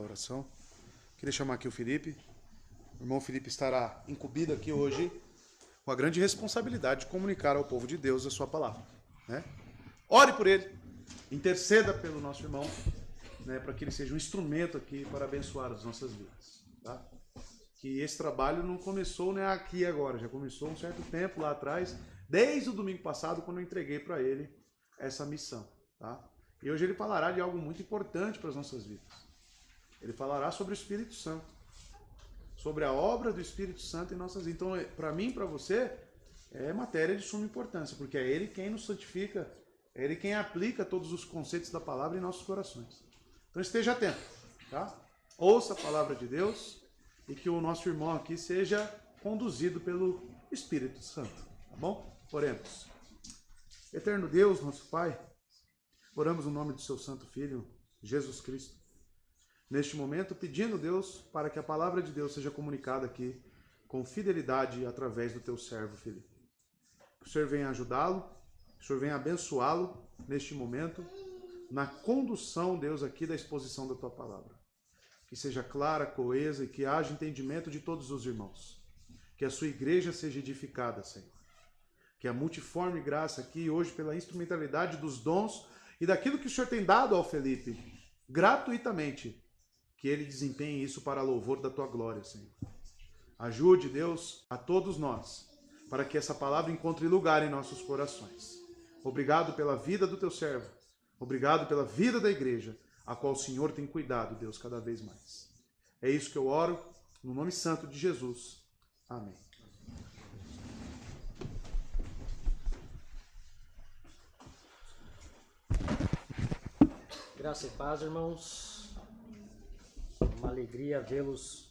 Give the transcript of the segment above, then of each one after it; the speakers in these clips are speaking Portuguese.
oração. Queria chamar aqui o Felipe. O irmão Felipe estará incumbido aqui hoje com a grande responsabilidade de comunicar ao povo de Deus a sua palavra, né? Ore por ele, interceda pelo nosso irmão, né, para que ele seja um instrumento aqui para abençoar as nossas vidas, tá? Que esse trabalho não começou, né, aqui agora, já começou um certo tempo lá atrás, desde o domingo passado, quando eu entreguei para ele essa missão, tá? E hoje ele falará de algo muito importante para as nossas vidas. Ele falará sobre o Espírito Santo, sobre a obra do Espírito Santo em nossas vidas. Então, para mim e para você, é matéria de suma importância, porque é Ele quem nos santifica, é Ele quem aplica todos os conceitos da palavra em nossos corações. Então esteja atento, tá? Ouça a palavra de Deus e que o nosso irmão aqui seja conduzido pelo Espírito Santo, tá bom? Oremos. Eterno Deus, nosso Pai, oramos no nome do seu Santo Filho, Jesus Cristo, neste momento pedindo, Deus, para que a palavra de Deus seja comunicada aqui com fidelidade através do teu servo, Felipe. Que o Senhor venha ajudá-lo, que o Senhor venha abençoá-lo neste momento, na condução, Deus, aqui da exposição da tua palavra. Que seja clara, coesa e que haja entendimento de todos os irmãos. Que a sua igreja seja edificada, Senhor. Que a multiforme graça aqui, hoje, pela instrumentalidade dos dons e daquilo que o Senhor tem dado ao Felipe, gratuitamente, que ele desempenhe isso para louvor da tua glória, Senhor. Ajude, Deus, a todos nós, para que essa palavra encontre lugar em nossos corações. Obrigado pela vida do teu servo. Obrigado pela vida da igreja, a qual o Senhor tem cuidado, Deus, cada vez mais. É isso que eu oro, no nome santo de Jesus. Amém. Graça e paz, irmãos. Uma alegria vê-los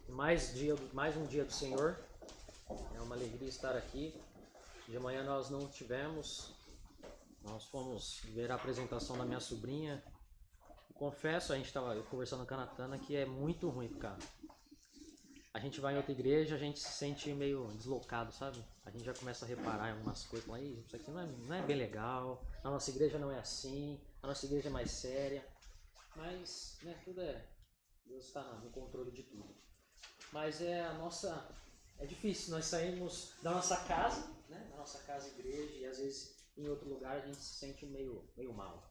mais um dia do Senhor. É uma alegria estar aqui. De manhã nós não tivemos. Nós fomos ver a apresentação da minha sobrinha. Confesso, eu conversando com a Natana, que é muito ruim, cara. A gente vai em outra igreja, a gente se sente meio deslocado, sabe? A gente já começa a reparar em algumas coisas. Aí, isso aqui não é bem legal. A nossa igreja não é assim. A nossa igreja é mais séria. Mas, né, Deus está no controle de tudo. Mas é difícil. Nós saímos da nossa casa, né? Da nossa casa igreja, e às vezes em outro lugar a gente se sente meio mal.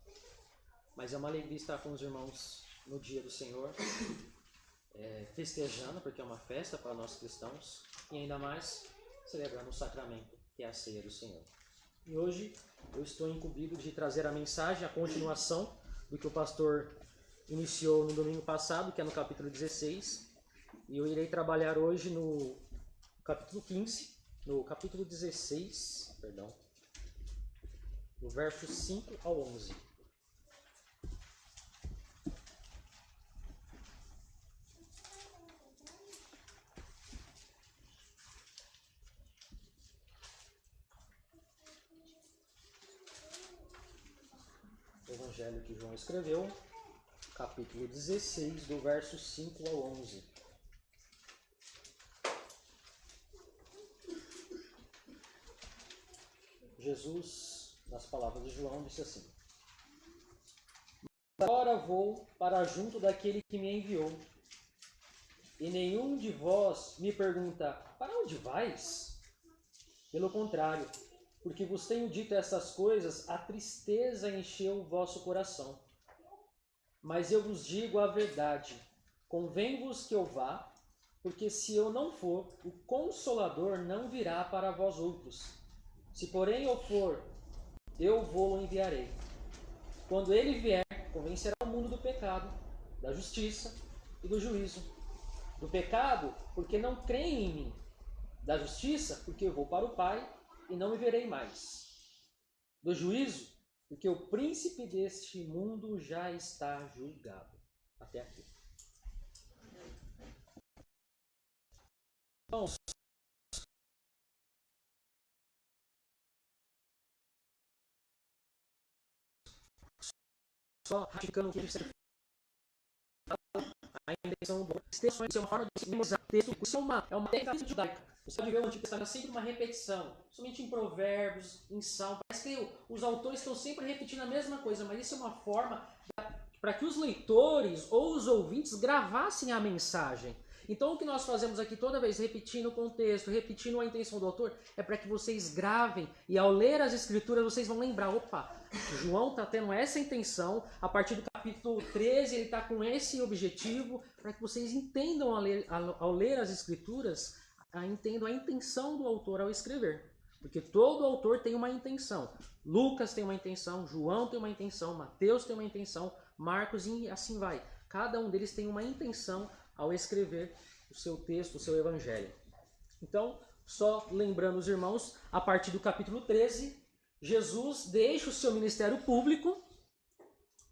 Mas é uma alegria estar com os irmãos no dia do Senhor, festejando, porque é uma festa para nós cristãos, e ainda mais celebrando o sacramento, que é a ceia do Senhor. E hoje eu estou incumbido de trazer a mensagem, a continuação do que o pastor iniciou no domingo passado, que é no capítulo 16, e eu irei trabalhar hoje no capítulo 15, no capítulo 16, do verso 5 ao 11. O Evangelho que João escreveu, capítulo 16, do verso 5 ao 11. Jesus, nas palavras de João, disse assim: agora vou para junto daquele que me enviou, e nenhum de vós me pergunta, para onde vais? Pelo contrário, porque vos tenho dito essas coisas, a tristeza encheu o vosso coração. Mas eu vos digo a verdade, convém-vos que eu vá, porque se eu não for, o Consolador não virá para vós outros. Se porém eu for, eu vou-lo enviarei. Quando ele vier, convencerá o mundo do pecado, da justiça e do juízo. Do pecado, porque não creem em mim. Da justiça, porque eu vou para o Pai e não me verei mais. Do juízo, porque o príncipe deste mundo já está julgado. Até aqui. Então, só ratificando o que a gente a intenção do texto é uma forma de memorizar texto. Isso é uma técnica judaica. Você pode ver o Antigo Testamento sempre uma repetição. Somente em Provérbios, em Salmos. Parece que os autores estão sempre repetindo a mesma coisa, mas isso é uma forma para que os leitores ou os ouvintes gravassem a mensagem. Então o que nós fazemos aqui toda vez, repetindo o contexto, repetindo a intenção do autor, é para que vocês gravem e ao ler as escrituras vocês vão lembrar, opa, João está tendo essa intenção, a partir do capítulo 13 ele está com esse objetivo, para que vocês entendam ao ler as escrituras, entendam a intenção do autor ao escrever. Porque todo autor tem uma intenção. Lucas tem uma intenção, João tem uma intenção, Mateus tem uma intenção, Marcos e assim vai. Cada um deles tem uma intenção ao escrever o seu texto, o seu evangelho. Então, só lembrando os irmãos, a partir do capítulo 13, Jesus deixa o seu ministério público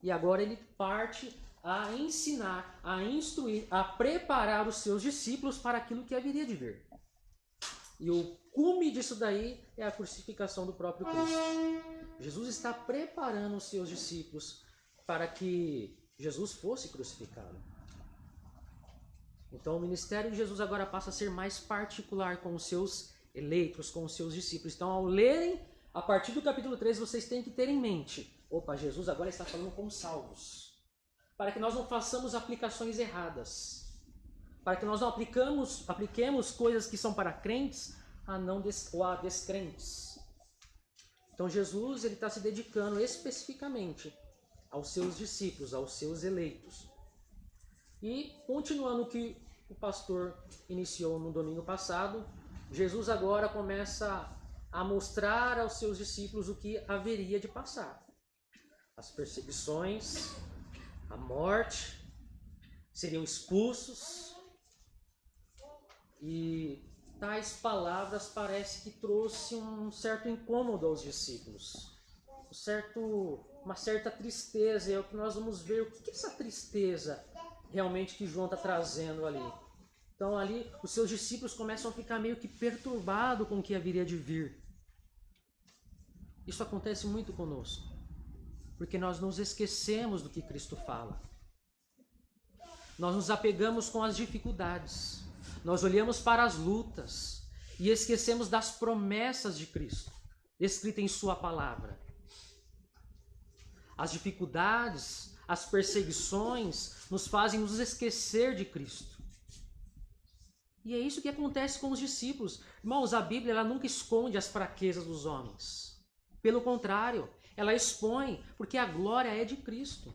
e agora ele parte a ensinar, a instruir, a preparar os seus discípulos para aquilo que haveria de vir. E o cume disso daí é a crucificação do próprio Cristo. Jesus está preparando os seus discípulos para que Jesus fosse crucificado. Então o ministério de Jesus agora passa a ser mais particular com os seus eleitos, com os seus discípulos. Então ao lerem, a partir do capítulo 13, vocês têm que ter em mente, opa, Jesus agora está falando com os salvos. Para que nós não façamos aplicações erradas. Para que nós não apliquemos coisas que são para crentes ou a descrentes. Então Jesus ele está se dedicando especificamente aos seus discípulos, aos seus eleitos. E continuando o que o pastor iniciou no domingo passado, Jesus agora começa a mostrar aos seus discípulos o que haveria de passar. As perseguições, a morte, seriam expulsos. E tais palavras parece que trouxe um certo incômodo aos discípulos. Uma certa tristeza. É o que nós vamos ver. O que é essa tristeza realmente que João está trazendo ali? Então ali os seus discípulos começam a ficar meio que perturbados com o que haveria de vir. Isso acontece muito conosco. Porque nós nos esquecemos do que Cristo fala. Nós nos apegamos com as dificuldades. Nós olhamos para as lutas e esquecemos das promessas de Cristo, escritas em sua palavra. As dificuldades, as perseguições nos fazem nos esquecer de Cristo. E é isso que acontece com os discípulos. Irmãos, a Bíblia ela nunca esconde as fraquezas dos homens. Pelo contrário, ela expõe, porque a glória é de Cristo.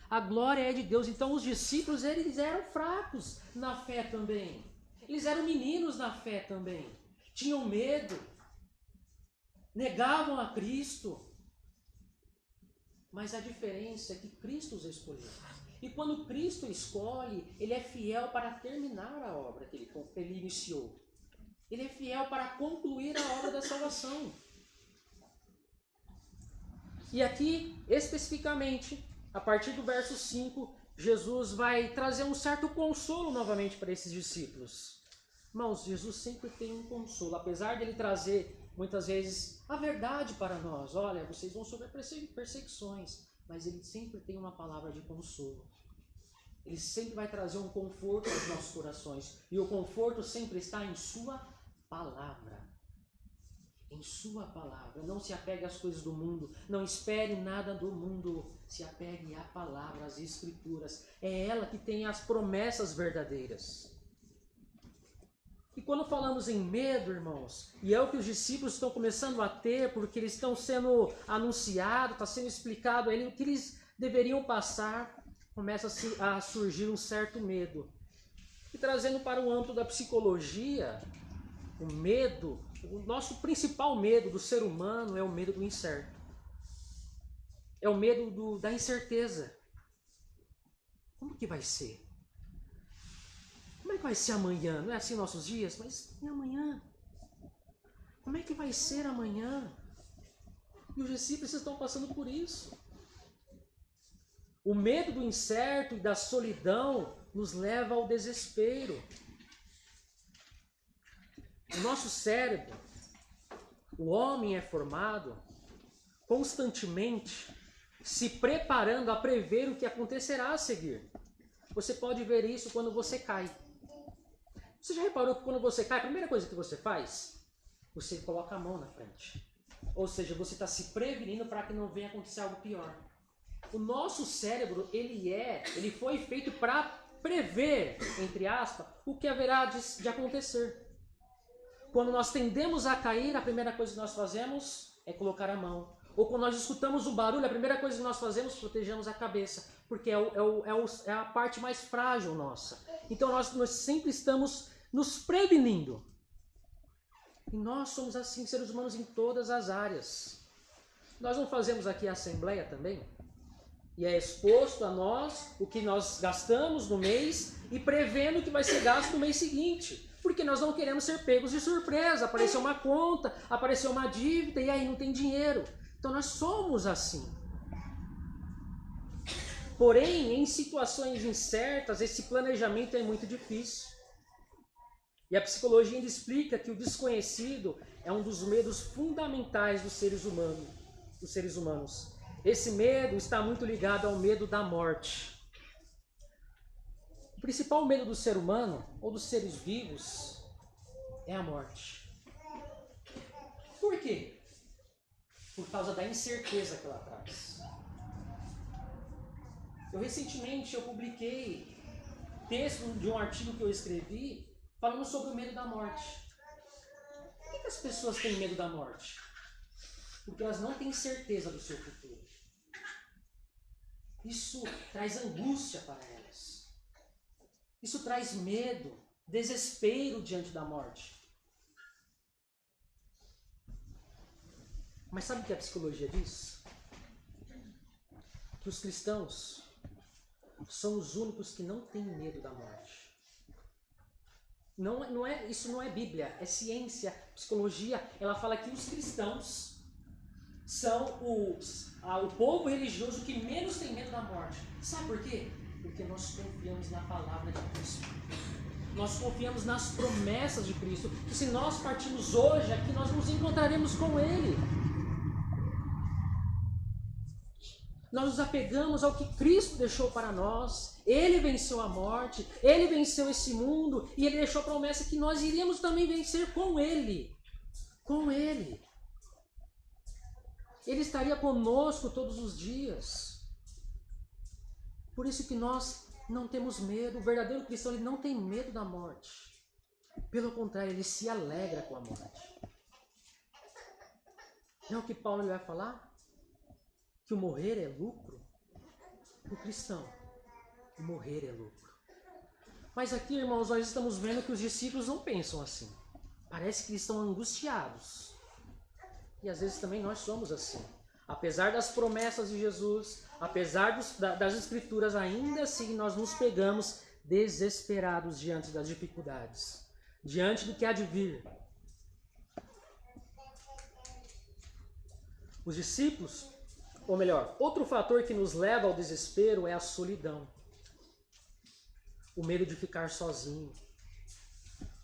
A glória é de Deus. Então os discípulos eles eram fracos na fé também. Eles eram meninos na fé também. Tinham medo. Negavam a Cristo. Mas a diferença é que Cristo os escolheu. E quando Cristo escolhe, Ele é fiel para terminar a obra que Ele iniciou. Ele é fiel para concluir a obra da salvação. E aqui, especificamente, a partir do verso 5, Jesus vai trazer um certo consolo novamente para esses discípulos. Irmãos, Jesus sempre tem um consolo, apesar de Ele trazer muitas vezes a verdade para nós. Olha, vocês vão sofrer perseguições, mas Ele sempre tem uma palavra de consolo. Ele sempre vai trazer um conforto aos nossos corações. E o conforto sempre está em Sua palavra. Em Sua palavra. Não se apegue às coisas do mundo. Não espere nada do mundo. Se apegue à palavra, às Escrituras. É ela que tem as promessas verdadeiras. E quando falamos em medo, irmãos, e é o que os discípulos estão começando a ter, porque eles estão sendo anunciados, está sendo explicado a eles o que eles deveriam passar, começa a surgir um certo medo. E trazendo para o âmbito da psicologia, o medo, o nosso principal medo do ser humano é o medo do incerto. É o medo da incerteza. Como que vai ser? Como é que vai ser amanhã? Não é assim nossos dias? Mas e amanhã? Como é que vai ser amanhã? E os discípulos estão passando por isso. O medo do incerto e da solidão nos leva ao desespero. O nosso cérebro, o homem é formado constantemente se preparando a prever o que acontecerá a seguir. Você pode ver isso quando você cai. Você já reparou que quando você cai, a primeira coisa que você faz, você coloca a mão na frente. Ou seja, você está se prevenindo para que não venha acontecer algo pior. O nosso cérebro, ele foi feito para prever, entre aspas, o que haverá de acontecer. Quando nós tendemos a cair, a primeira coisa que nós fazemos é colocar a mão. Ou quando nós escutamos um barulho, a primeira coisa que nós fazemos é protegemos a cabeça, porque é a parte mais frágil nossa. Então nós sempre estamos nos prevenindo. E nós somos assim, seres humanos em todas as áreas. Nós não fazemos aqui a assembleia também? E é exposto a nós o que nós gastamos no mês e prevendo o que vai ser gasto no mês seguinte. Porque nós não queremos ser pegos de surpresa. Apareceu uma conta, apareceu uma dívida e aí não tem dinheiro. Então nós somos assim. Porém, em situações incertas, esse planejamento é muito difícil. E a psicologia ainda explica que o desconhecido é um dos medos fundamentais dos seres humanos. Esse medo está muito ligado ao medo da morte. O principal medo do ser humano, ou dos seres vivos, é a morte. Por quê? Por causa da incerteza que ela traz. Recentemente eu publiquei texto de um artigo que eu escrevi falando sobre o medo da morte. Por que as pessoas têm medo da morte? Porque elas não têm certeza do seu futuro. Isso traz angústia para elas. Isso traz medo, desespero diante da morte. Mas sabe o que a psicologia diz? Que os cristãos são os únicos que não têm medo da morte. Isso não é Bíblia, é ciência, psicologia. Ela fala que os cristãos são o povo religioso que menos tem medo da morte. Sabe por quê? Porque nós confiamos na palavra de Cristo. Nós confiamos nas promessas de Cristo. Que se nós partirmos hoje aqui, nós nos encontraremos com Ele. Nós nos apegamos ao que Cristo deixou para nós. Ele venceu a morte, Ele venceu esse mundo e Ele deixou a promessa que nós iríamos também vencer com Ele. Com Ele. Ele estaria conosco todos os dias. Por isso que nós não temos medo. O verdadeiro cristão, ele não tem medo da morte. Pelo contrário, ele se alegra com a morte. Não é o que Paulo vai falar? Que o morrer é lucro? O cristão, o morrer é lucro. Mas aqui, irmãos, nós estamos vendo que os discípulos não pensam assim. Parece que eles estão angustiados. E às vezes também nós somos assim. Apesar das promessas de Jesus, apesar das Escrituras, ainda assim nós nos pegamos desesperados diante das dificuldades, diante do que há de vir. Os discípulos, ou melhor, outro fator que nos leva ao desespero é a solidão. O medo de ficar sozinho.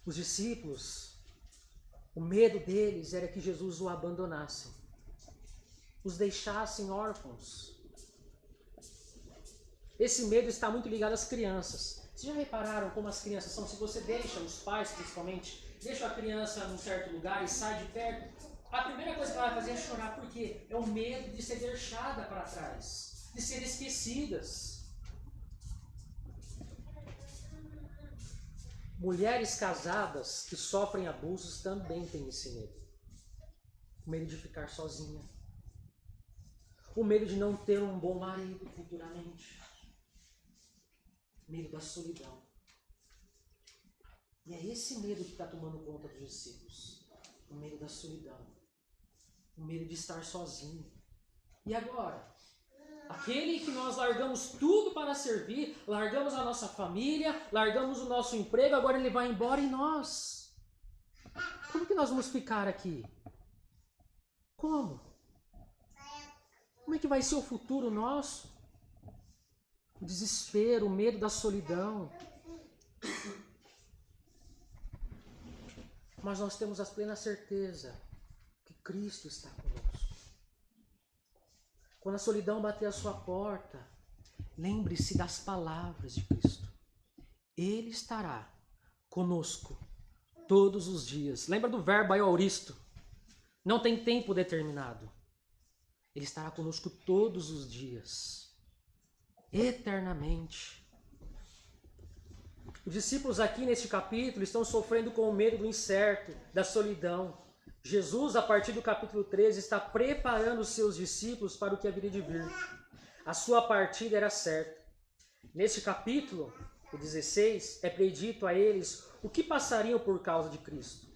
Os discípulos, o medo deles era que Jesus o abandonasse, os deixassem órfãos. Esse medo está muito ligado às crianças. Vocês já repararam como as crianças são? Se você deixa, os pais principalmente, deixa a criança num certo lugar e sai de perto, a primeira coisa que ela vai fazer é chorar. Por quê? É o medo de ser deixada para trás, de ser esquecidas. Mulheres casadas que sofrem abusos também têm esse medo. O medo de ficar sozinha. O medo de não ter um bom marido futuramente. Medo da solidão. E é esse medo que está tomando conta dos discípulos. O medo da solidão. O medo de estar sozinho. E agora? Aquele que nós largamos tudo para servir, largamos a nossa família, largamos o nosso emprego, agora ele vai embora e nós? Como que nós vamos ficar aqui? Como? Como é que vai ser o futuro nosso? O desespero, o medo da solidão. Mas nós temos a plena certeza que Cristo está conosco. Quando a solidão bater a sua porta, lembre-se das palavras de Cristo. Ele estará conosco todos os dias. Lembra do verbo aoristo? Não tem tempo determinado. Ele estará conosco todos os dias. eternamente. Os discípulos aqui neste capítulo estão sofrendo com o medo do incerto, da solidão. Jesus, a partir do capítulo 13, está preparando os seus discípulos para o que haveria de vir. A sua partida era certa. Neste capítulo, o 16, é predito a eles o que passariam por causa de Cristo.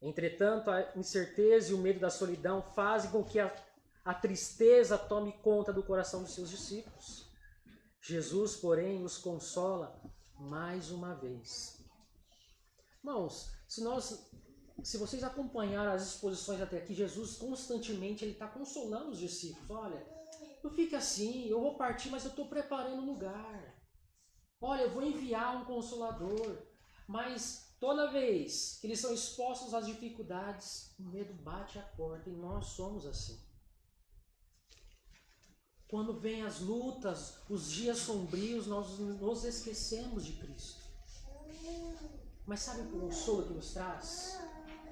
Entretanto, a incerteza e o medo da solidão fazem com que a tristeza tome conta do coração dos seus discípulos. Jesus, porém, os consola mais uma vez. Irmãos, se vocês acompanharam as exposições até aqui, Jesus constantemente está consolando os discípulos. Olha, não fica assim, eu vou partir, mas eu estou preparando um lugar. Olha, eu vou enviar um consolador. Mas toda vez que eles são expostos às dificuldades, o medo bate a porta e nós somos assim. Quando vem as lutas, os dias sombrios, nós nos esquecemos de Cristo. Mas sabe o consolo que nos traz?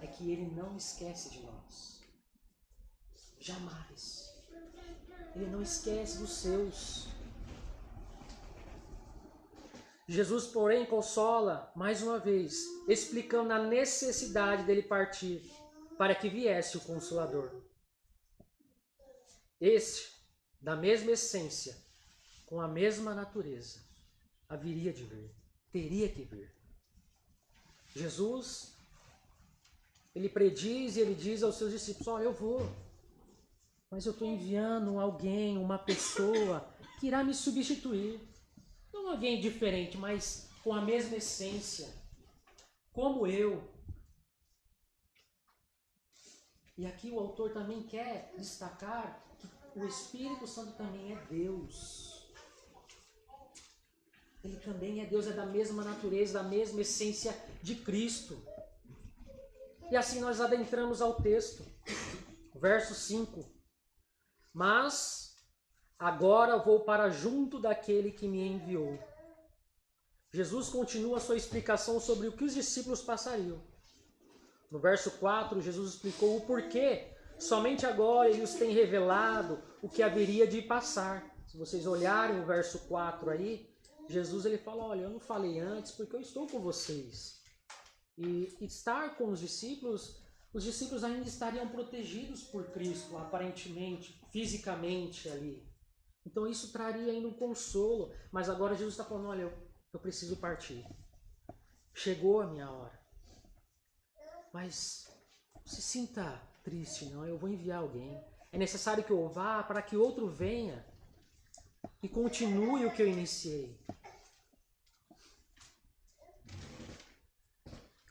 É que Ele não esquece de nós. Jamais. Ele não esquece dos seus. Jesus, porém, consola, mais uma vez, explicando a necessidade dele partir, para que viesse o Consolador. Este, da mesma essência, com a mesma natureza, haveria de vir, teria que vir. Jesus, ele prediz e ele diz aos seus discípulos, olha, eu vou, mas eu estou enviando alguém, uma pessoa, que irá me substituir. Não alguém diferente, mas com a mesma essência, como eu. E aqui o autor também quer destacar que o Espírito Santo também é Deus. Ele também é Deus, é da mesma natureza, da mesma essência de Cristo. E assim nós adentramos ao texto. Verso 5. Mas agora vou para junto daquele que me enviou. Jesus continua a sua explicação sobre o que os discípulos passariam. No verso 4, Jesus explicou o porquê. Somente agora ele os tem revelado o que haveria de passar. Se vocês olharem o verso 4 aí, Jesus ele fala, olha, eu não falei antes porque eu estou com vocês. E estar com os discípulos ainda estariam protegidos por Cristo, aparentemente, fisicamente ali. Então isso traria ainda um consolo. Mas agora Jesus está falando, olha, eu preciso partir. Chegou a minha hora. Mas não se sinta triste, não. Eu vou enviar alguém. É necessário que eu vá para que outro venha e continue o que eu iniciei.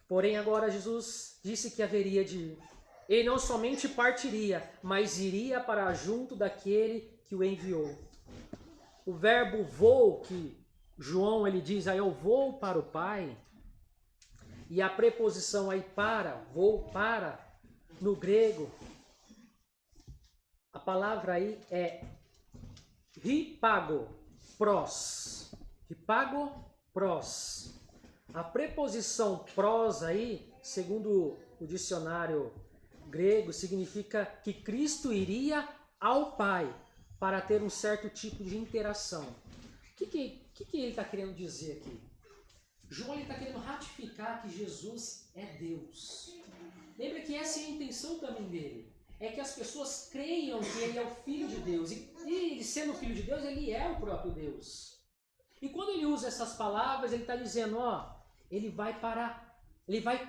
Porém, agora Jesus disse que haveria de ir. Ele não somente partiria, mas iria para junto daquele que o enviou. O verbo vou, que João ele diz, eu vou para o Pai, e a preposição aí para, vou para, no grego, a palavra aí é hipago, pros. Hipago, pros. A preposição pros aí, segundo o dicionário grego, significa que Cristo iria ao Pai para ter um certo tipo de interação. O que ele está querendo dizer aqui? João está querendo ratificar que Jesus é Deus. Lembra que essa é a intenção também dele. É que as pessoas creiam que ele é o Filho de Deus. E ele sendo o Filho de Deus, ele é o próprio Deus. E quando ele usa essas palavras, ele está dizendo, ele vai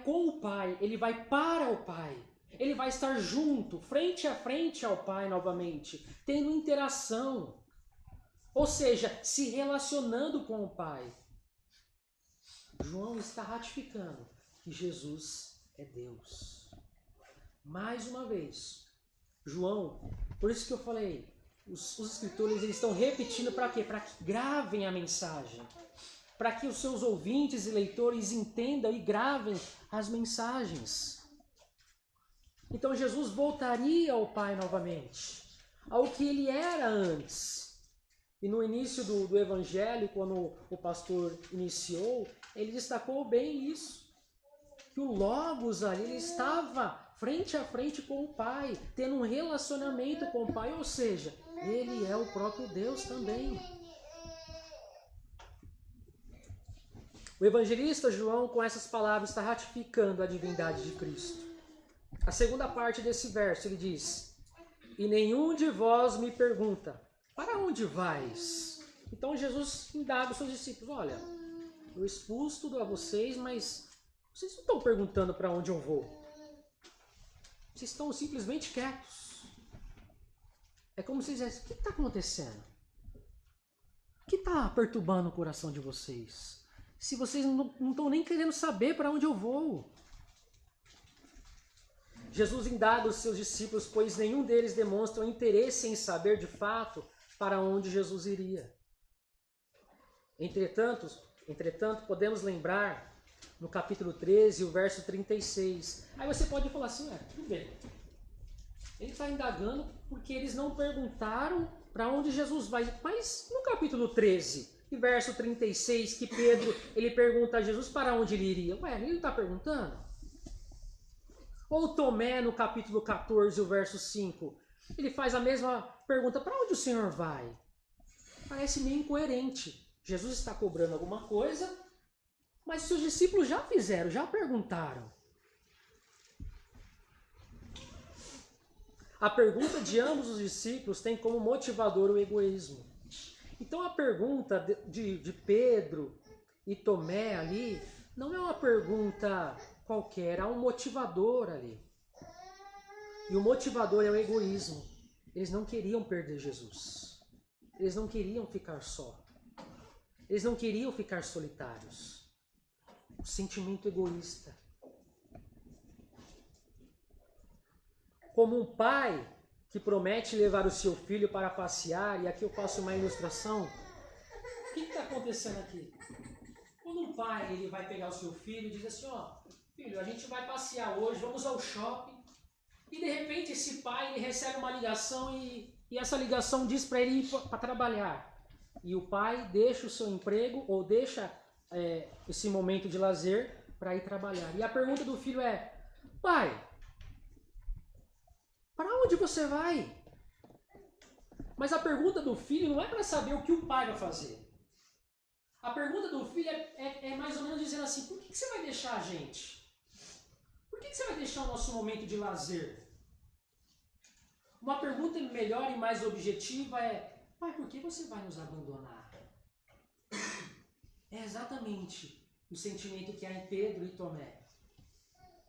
com o Pai, ele vai para o Pai. Ele vai estar junto, frente a frente ao Pai novamente, tendo interação. Ou seja, se relacionando com o Pai. João está ratificando que Jesus é Deus. Mais uma vez, João, por isso que eu falei, os escritores eles estão repetindo para quê? Para que gravem a mensagem. Para que os seus ouvintes e leitores entendam e gravem as mensagens. Então Jesus voltaria ao Pai novamente, ao que ele era antes. E no início do Evangelho, quando o pastor iniciou, ele destacou bem isso. Que o Logos ali, ele estava frente a frente com o Pai, tendo um relacionamento com o Pai. Ou seja, ele é o próprio Deus também. O evangelista João, com essas palavras, está ratificando a divindade de Cristo. A segunda parte desse verso, ele diz: e nenhum de vós me pergunta, para onde vais? Então Jesus indaga os seus discípulos: olha, eu expus tudo a vocês, mas vocês não estão perguntando para onde eu vou. Vocês estão simplesmente quietos. É como se dissessem: o que está acontecendo? O que está perturbando o coração de vocês? Se vocês não estão nem querendo saber para onde eu vou. Jesus indaga os seus discípulos, pois nenhum deles demonstra interesse em saber de fato para onde Jesus iria. Entretanto, podemos lembrar no capítulo 13, o verso 36. Aí você pode falar assim: tudo bem. Ele está indagando porque eles não perguntaram para onde Jesus vai. Mas no capítulo 13, e verso 36, que Pedro ele pergunta a Jesus para onde ele iria. Ele está perguntando? Ou Tomé, no capítulo 14, o verso 5, ele faz a mesma pergunta: para onde o Senhor vai? Parece meio incoerente. Jesus está cobrando alguma coisa, mas seus discípulos já fizeram, já perguntaram. A pergunta de ambos os discípulos tem como motivador o egoísmo. Então a pergunta de Pedro e Tomé ali não é uma pergunta qualquer, há um motivador ali. E o motivador é o egoísmo. Eles não queriam perder Jesus. Eles não queriam ficar só. Eles não queriam ficar solitários. O sentimento egoísta. Como um pai que promete levar o seu filho para passear, e aqui eu faço uma ilustração. O que está acontecendo aqui? Quando um pai ele vai pegar o seu filho e diz assim: filho, a gente vai passear hoje, vamos ao shopping. E de repente esse pai ele recebe uma ligação e essa ligação diz para ele ir para trabalhar. E o pai deixa o seu emprego ou deixa esse momento de lazer para ir trabalhar. E a pergunta do filho é: pai, para onde você vai? Mas a pergunta do filho não é para saber o que o pai vai fazer. A pergunta do filho é mais ou menos dizendo assim: por que você vai deixar a gente? Por que você vai deixar o nosso momento de lazer? Uma pergunta melhor e mais objetiva é: pai, por que você vai nos abandonar? É exatamente o sentimento que há em Pedro e Tomé.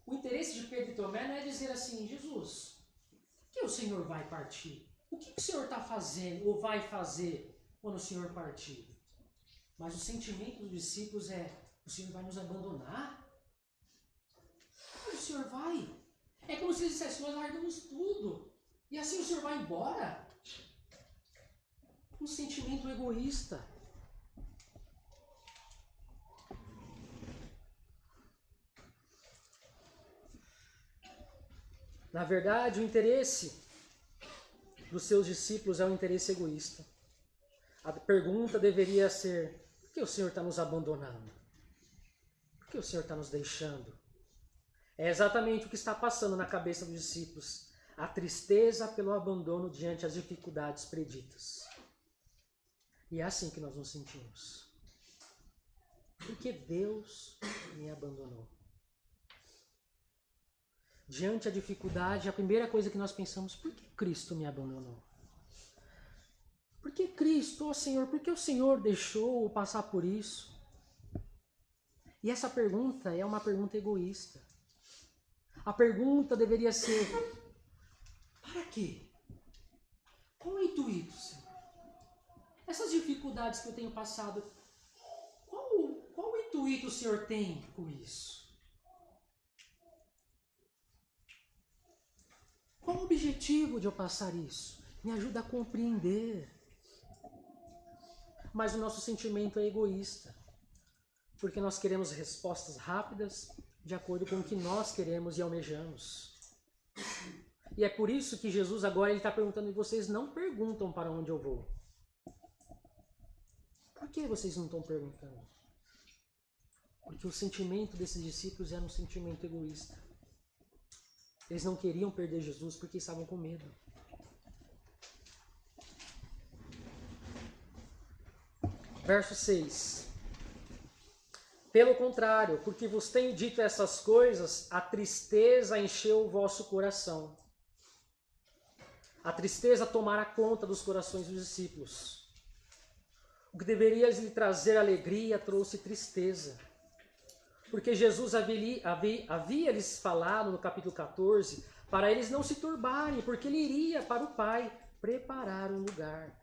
O interesse de Pedro e Tomé não é dizer assim: Jesus, por que o Senhor vai partir? O que o Senhor está fazendo ou vai fazer quando o Senhor partir? Mas o sentimento dos discípulos é: o Senhor vai nos abandonar? Onde o Senhor vai? É como se eles dissessem: nós largamos tudo. E assim o Senhor vai embora? Um sentimento egoísta. Na verdade, o interesse dos seus discípulos é um interesse egoísta. A pergunta deveria ser: por que o Senhor está nos abandonando? Por que o Senhor está nos deixando? É exatamente o que está passando na cabeça dos discípulos. A tristeza pelo abandono diante das dificuldades preditas. E é assim que nós nos sentimos. Porque Deus me abandonou. Diante da dificuldade, a primeira coisa que nós pensamos: por que Cristo me abandonou? Por que Cristo, Senhor, por que o Senhor deixou passar por isso? E essa pergunta é uma pergunta egoísta. A pergunta deveria ser: para quê? Qual é o intuito, Senhor? Essas dificuldades que eu tenho passado, qual o intuito o Senhor tem com isso? Qual o objetivo de eu passar isso? Me ajuda a compreender. Mas o nosso sentimento é egoísta. Porque nós queremos respostas rápidas de acordo com o que nós queremos e almejamos. E é por isso que Jesus agora está perguntando: e vocês não perguntam para onde eu vou. Por que vocês não estão perguntando? Porque o sentimento desses discípulos era um sentimento egoísta. Eles não queriam perder Jesus porque estavam com medo. Verso 6. Pelo contrário, porque vos tenho dito essas coisas, a tristeza encheu o vosso coração. A tristeza tomará conta dos corações dos discípulos. O que deveria lhe trazer alegria trouxe tristeza. Porque Jesus havia lhes falado no capítulo 14 para eles não se turbarem, porque ele iria para o Pai preparar um lugar.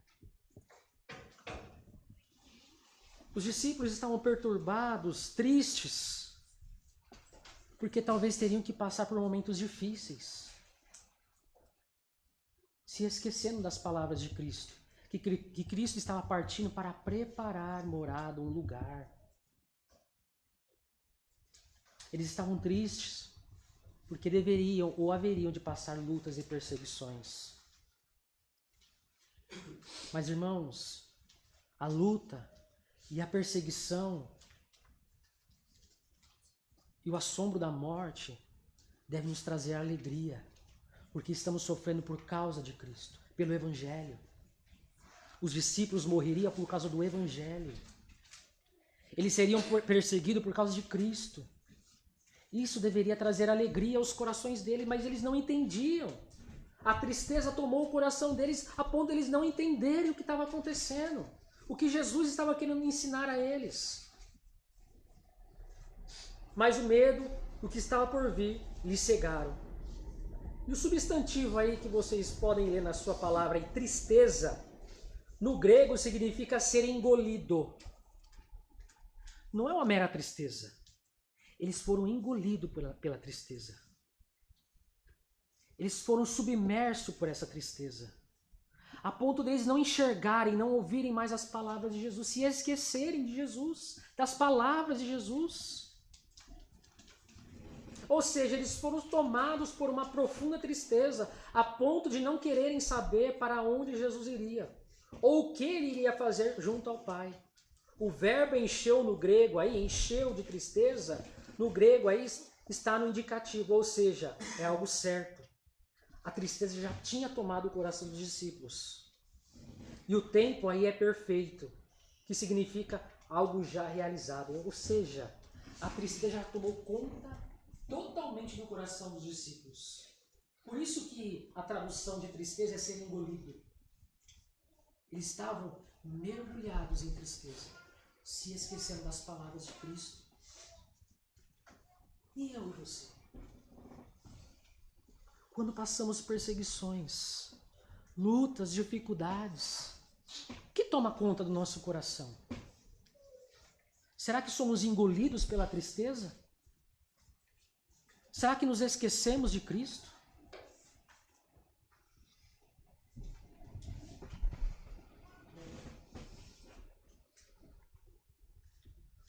Os discípulos estavam perturbados, tristes, porque talvez teriam que passar por momentos difíceis, se esquecendo das palavras de Cristo, que Cristo estava partindo para preparar morada, um lugar. Eles estavam tristes, porque deveriam ou haveriam de passar lutas e perseguições. Mas, irmãos, a luta e a perseguição e o assombro da morte devem nos trazer alegria, porque estamos sofrendo por causa de Cristo, pelo Evangelho. Os discípulos morreriam por causa do Evangelho. Eles seriam perseguidos por causa de Cristo. Isso deveria trazer alegria aos corações deles, mas eles não entendiam. A tristeza tomou o coração deles a ponto de eles não entenderem o que estava acontecendo. O que Jesus estava querendo ensinar a eles. Mas o medo do que estava por vir lhes cegaram. E o substantivo aí que vocês podem ler na sua palavra aí, tristeza, no grego significa ser engolido. Não é uma mera tristeza. Eles foram engolidos pela tristeza. Eles foram submersos por essa tristeza. A ponto deles não enxergarem, não ouvirem mais as palavras de Jesus, se esquecerem de Jesus, das palavras de Jesus. Ou seja, eles foram tomados por uma profunda tristeza, a ponto de não quererem saber para onde Jesus iria, ou o que ele iria fazer junto ao Pai. O verbo encheu no grego aí, encheu de tristeza, no grego aí está no indicativo, ou seja, é algo certo. A tristeza já tinha tomado o coração dos discípulos. E o tempo aí é perfeito, que significa algo já realizado. Ou seja, a tristeza já tomou conta totalmente do coração dos discípulos. Por isso que a tradução de tristeza é ser engolido. Eles estavam mergulhados em tristeza, se esquecendo das palavras de Cristo. E eu e você? Quando passamos perseguições, lutas, dificuldades, o que toma conta do nosso coração? Será que somos engolidos pela tristeza? Será que nos esquecemos de Cristo?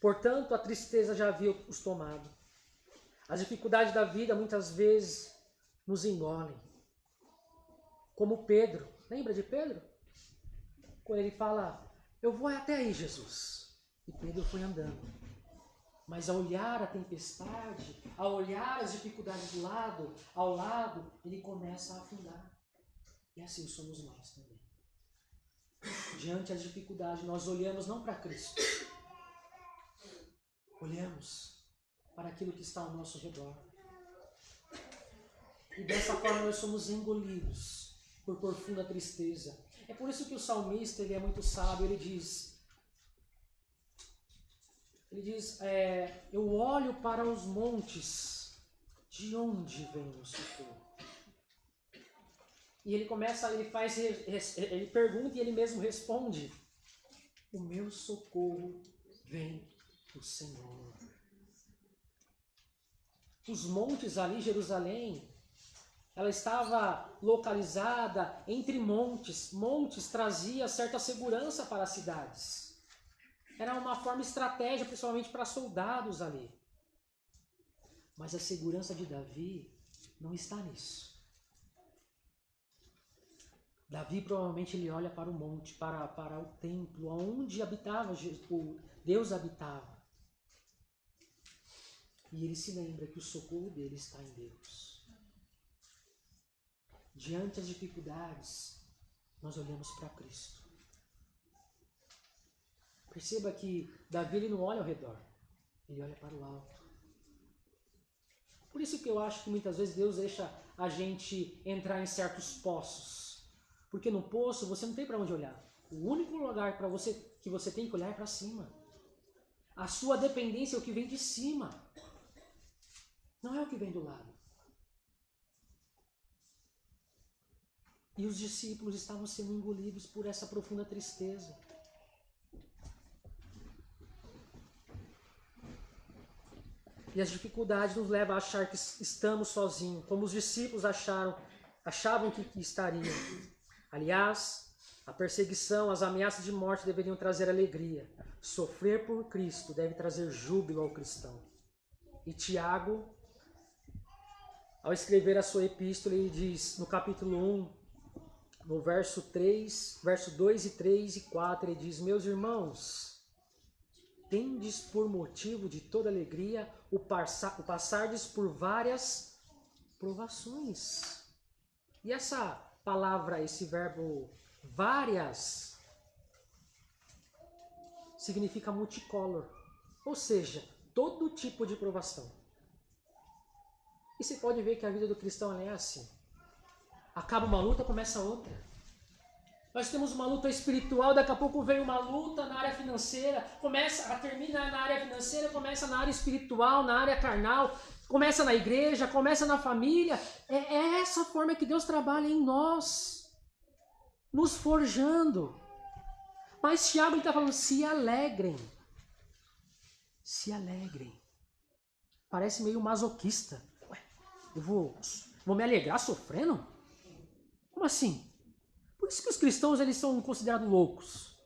Portanto, a tristeza já havia os tomado. As dificuldades da vida muitas vezes nos engolem. Como Pedro. Lembra de Pedro? Quando ele fala, eu vou até aí, Jesus. E Pedro foi andando. Mas ao olhar a tempestade, ao olhar as dificuldades ao lado, ele começa a afundar. E assim somos nós também. Diante das dificuldades, nós olhamos não para Cristo. Olhamos para aquilo que está ao nosso redor. E dessa forma nós somos engolidos por profunda tristeza. É por isso que o salmista ele é muito sábio, ele diz, eu olho para os montes, de onde vem o socorro? E ele ele pergunta e ele mesmo responde, o meu socorro vem do Senhor. Os montes ali, Jerusalém, ela estava localizada entre montes. Montes trazia certa segurança para as cidades. Era uma forma estratégica, principalmente para soldados ali. Mas a segurança de Davi não está nisso. Davi provavelmente ele olha para o monte, para o templo, onde habitava Deus habitava. E ele se lembra que o socorro dele está em Deus. Diante das dificuldades, nós olhamos para Cristo. Perceba que Davi ele não olha ao redor. Ele olha para o alto. Por isso que eu acho que muitas vezes Deus deixa a gente entrar em certos poços. Porque no poço você não tem para onde olhar. O único lugar para você que você tem que olhar é para cima. A sua dependência é o que vem de cima. Não é o que vem do lado. E os discípulos estavam sendo engolidos por essa profunda tristeza. E as dificuldades nos levam a achar que estamos sozinhos, como os discípulos achavam que estariam. Aliás, a perseguição, as ameaças de morte deveriam trazer alegria. Sofrer por Cristo deve trazer júbilo ao cristão. E Tiago, ao escrever a sua epístola, ele diz, no capítulo 1, no verso 2 e 3 e 4, ele diz: meus irmãos, tendes por motivo de toda alegria o passardes por várias provações. E essa palavra, esse verbo várias, significa multicolor, ou seja, todo tipo de provação. E você pode ver que a vida do cristão é assim. Acaba uma luta, começa outra. Nós temos uma luta espiritual, daqui a pouco vem uma luta na área financeira, termina na área financeira, começa na área espiritual, na área carnal, começa na igreja, começa na família. É essa forma que Deus trabalha em nós, nos forjando. Mas Tiago está falando, se alegrem. Se alegrem. Parece meio masoquista. Ué, eu vou me alegrar sofrendo? Como assim? Por isso que os cristãos eles são considerados loucos.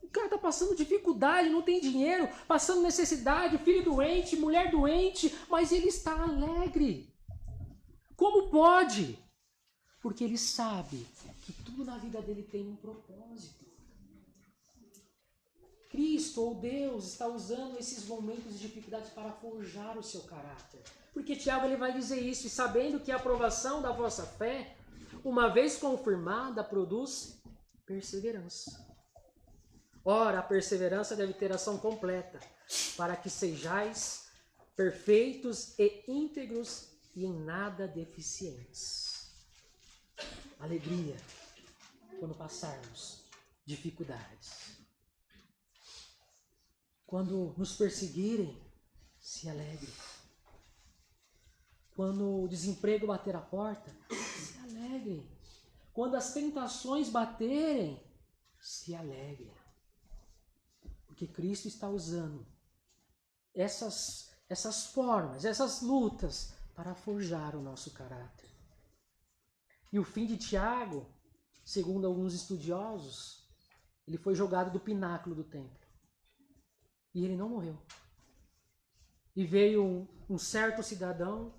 O cara está passando dificuldade, não tem dinheiro, passando necessidade, filho doente, mulher doente, mas ele está alegre. Como pode? Porque ele sabe que tudo na vida dele tem um propósito. Cristo ou Deus está usando esses momentos de dificuldade para forjar o seu caráter. Porque Tiago ele vai dizer isso, e sabendo que a aprovação da vossa fé, uma vez confirmada, produz perseverança. Ora, a perseverança deve ter ação completa, para que sejais perfeitos e íntegros e em nada deficientes. Alegria quando passarmos dificuldades. Quando nos perseguirem, se alegre. Quando o desemprego bater a porta, se alegrem. Quando as tentações baterem, se alegrem. Porque Cristo está usando essas formas, essas lutas para forjar o nosso caráter. E o fim de Tiago, segundo alguns estudiosos, ele foi jogado do pináculo do templo. E ele não morreu. E veio um certo cidadão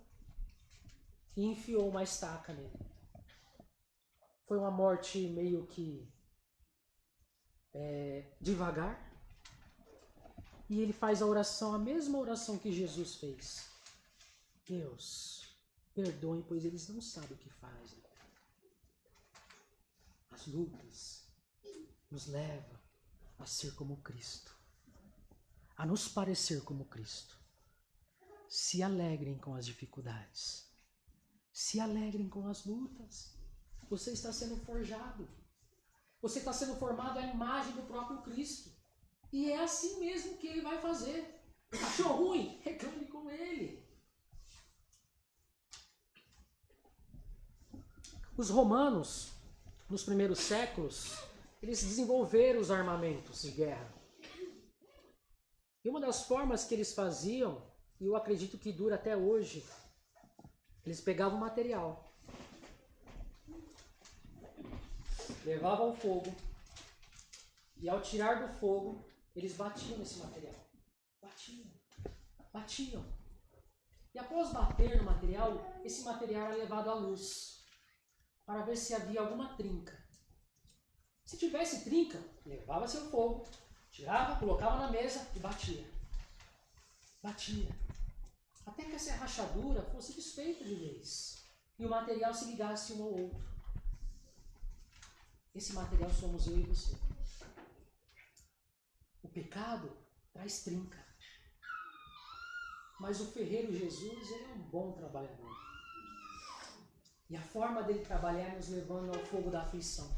e enfiou uma estaca nele. Foi uma morte meio que devagar. E ele faz a oração, a mesma oração que Jesus fez. Deus, perdoem, pois eles não sabem o que fazem. As lutas nos levam a ser como Cristo. A nos parecer como Cristo. Se alegrem com as dificuldades. Se alegrem com as lutas. Você está sendo forjado. Você está sendo formado à imagem do próprio Cristo. E é assim mesmo que ele vai fazer. Achou ruim? Reclame com ele. Os romanos, nos primeiros séculos, eles desenvolveram os armamentos de guerra. E uma das formas que eles faziam, e eu acredito que dura até hoje, eles pegavam material, levavam ao fogo, e ao tirar do fogo, eles batiam nesse material. Batiam. E após bater no material, esse material era levado à luz, para ver se havia alguma trinca. Se tivesse trinca, levava-se ao fogo, tirava, colocava na mesa e batia. Até que essa rachadura fosse desfeita de vez. E o material se ligasse um ao outro. Esse material somos eu e você. O pecado traz trinca. Mas o ferreiro Jesus, ele é um bom trabalhador. E a forma dele trabalhar é nos levando ao fogo da aflição,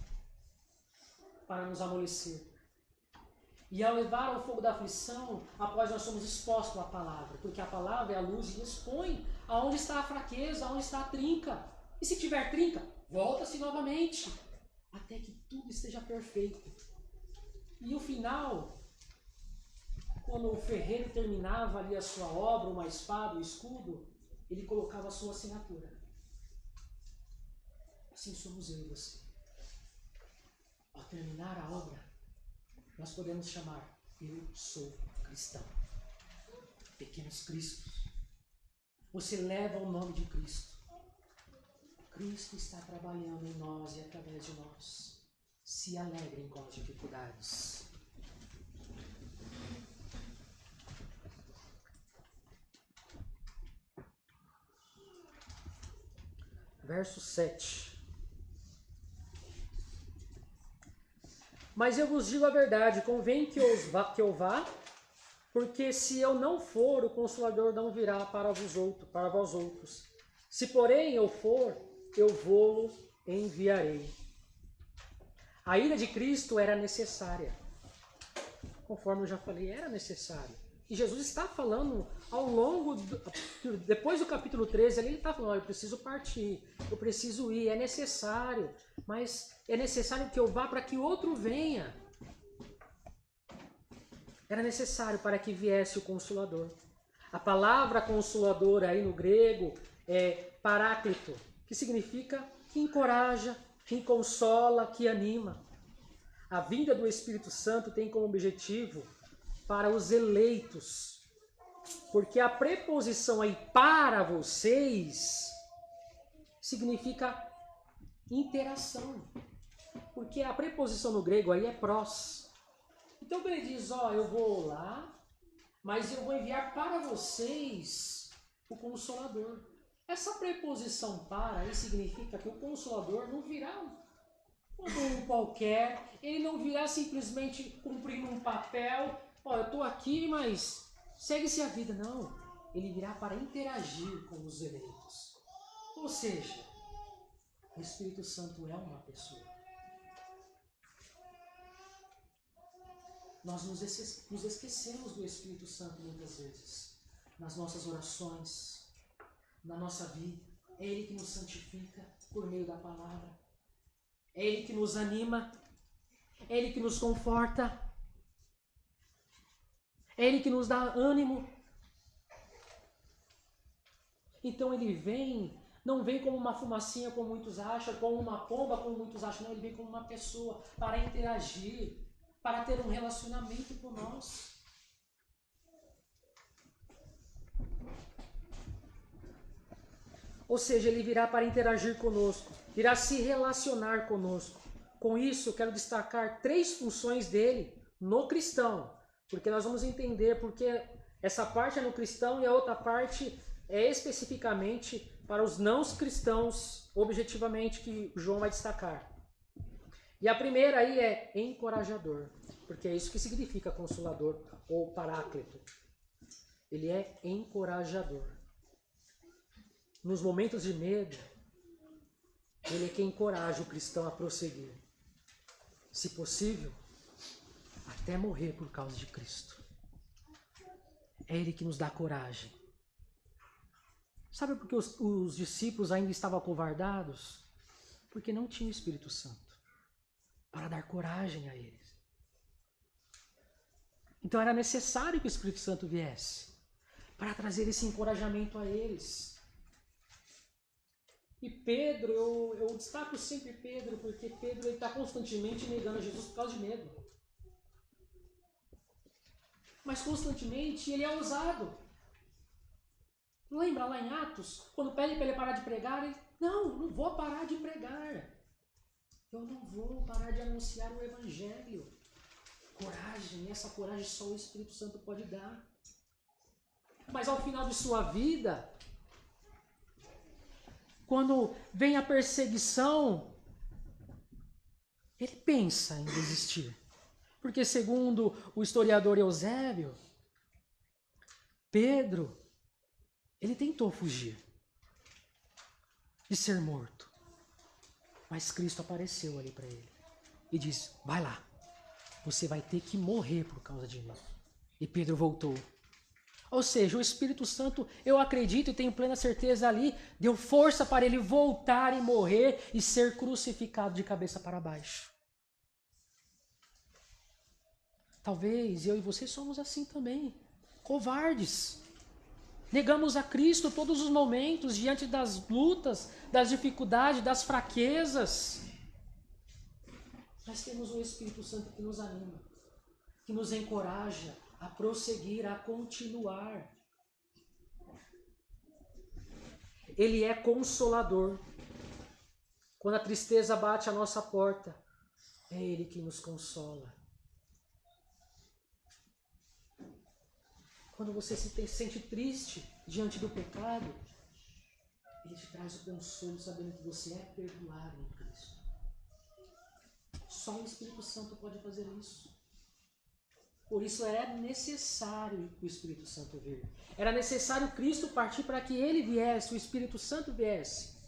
para nos amolecer. E ao levar ao fogo da aflição, após nós somos expostos à palavra, porque a palavra é a luz e expõe aonde está a fraqueza, aonde está a trinca. E se tiver trinca, volta-se novamente, até que tudo esteja perfeito. E o final, quando o ferreiro terminava ali a sua obra, uma espada, um escudo, ele colocava a sua assinatura. Assim somos eu e você. Ao terminar a obra, nós podemos chamar: eu sou cristão. Pequenos cristos. Você leva o nome de Cristo. Cristo está trabalhando em nós e através de nós. Se alegrem com as dificuldades. Verso 7. Mas eu vos digo a verdade, convém que eu vá, porque se eu não for, o Consolador não virá para vós outros. Se porém eu for, eu vou-lo enviarei. A ida de Cristo era necessária. Conforme eu já falei, era necessário. E Jesus está falando ao longo, depois do capítulo 13, ali ele está falando: eu preciso partir, eu preciso ir, é necessário, mas é necessário que eu vá para que outro venha. Era necessário para que viesse o Consolador. A palavra Consolador aí no grego é paráclito, que significa que encoraja, que consola, que anima. A vinda do Espírito Santo tem como objetivo para os eleitos, porque a preposição aí para vocês significa interação, porque a preposição no grego aí é prós. Então quando ele diz: ó, eu vou lá, mas eu vou enviar para vocês o Consolador. Essa preposição para aí significa que o Consolador não virá um qualquer, ele não virá simplesmente cumprindo um papel: ó, eu estou aqui, mas segue-se a vida. Não, ele virá para interagir com os eleitos. Ou seja, o Espírito Santo é uma pessoa. Nós nos esquecemos do Espírito Santo muitas vezes, nas nossas orações, na nossa vida. É Ele que nos santifica por meio da palavra. É Ele que nos anima. É Ele que nos conforta. É Ele que nos dá ânimo. Então Ele vem, não vem como uma fumacinha, como muitos acham, como uma pomba, como muitos acham. Não, Ele vem como uma pessoa para interagir, para ter um relacionamento com nós. Ou seja, Ele virá para interagir conosco, virá se relacionar conosco. Com isso, eu quero destacar 3 funções dele no cristão, porque nós vamos entender porque essa parte é no cristão e a outra parte é especificamente para os não cristãos, objetivamente, que João vai destacar. E a primeira aí é encorajador, porque é isso que significa consolador ou paráclito. Ele é encorajador. Nos momentos de medo, ele é quem encoraja o cristão a prosseguir. Se possível, até morrer por causa de Cristo. É Ele que nos dá coragem. Sabe por que os discípulos ainda estavam acovardados? Porque não tinham o Espírito Santo para dar coragem a eles. Então era necessário que o Espírito Santo viesse para trazer esse encorajamento a eles. E Pedro, eu destaco sempre Pedro, porque Pedro está constantemente negando Jesus por causa de medo. Mas constantemente ele é ousado. Lembra lá em Atos, quando pede para ele parar de pregar, ele: não vou parar de pregar. Eu não vou parar de anunciar o Evangelho. Coragem, e essa coragem só o Espírito Santo pode dar. Mas ao final de sua vida, quando vem a perseguição, ele pensa em desistir. Porque segundo o historiador Eusébio, Pedro Ele tentou fugir de ser morto. Mas Cristo apareceu ali para ele e disse: vai lá, você vai ter que morrer por causa de mim. E Pedro voltou. Ou seja, o Espírito Santo, eu acredito e tenho plena certeza ali, deu força para ele voltar e morrer e ser crucificado de cabeça para baixo. Talvez eu e você somos assim também, covardes. Negamos a Cristo todos os momentos, diante das lutas, das dificuldades, das fraquezas. Mas temos o Espírito Santo que nos anima, que nos encoraja a prosseguir, a continuar. Ele é consolador. Quando a tristeza bate à nossa porta, é Ele que nos consola. Quando você se sente triste diante do pecado, Ele te traz o consolo sabendo que você é perdoado em Cristo. Só o Espírito Santo pode fazer isso. Por isso era necessário o Espírito Santo vir. Era necessário Cristo partir para que Ele viesse, o Espírito Santo viesse.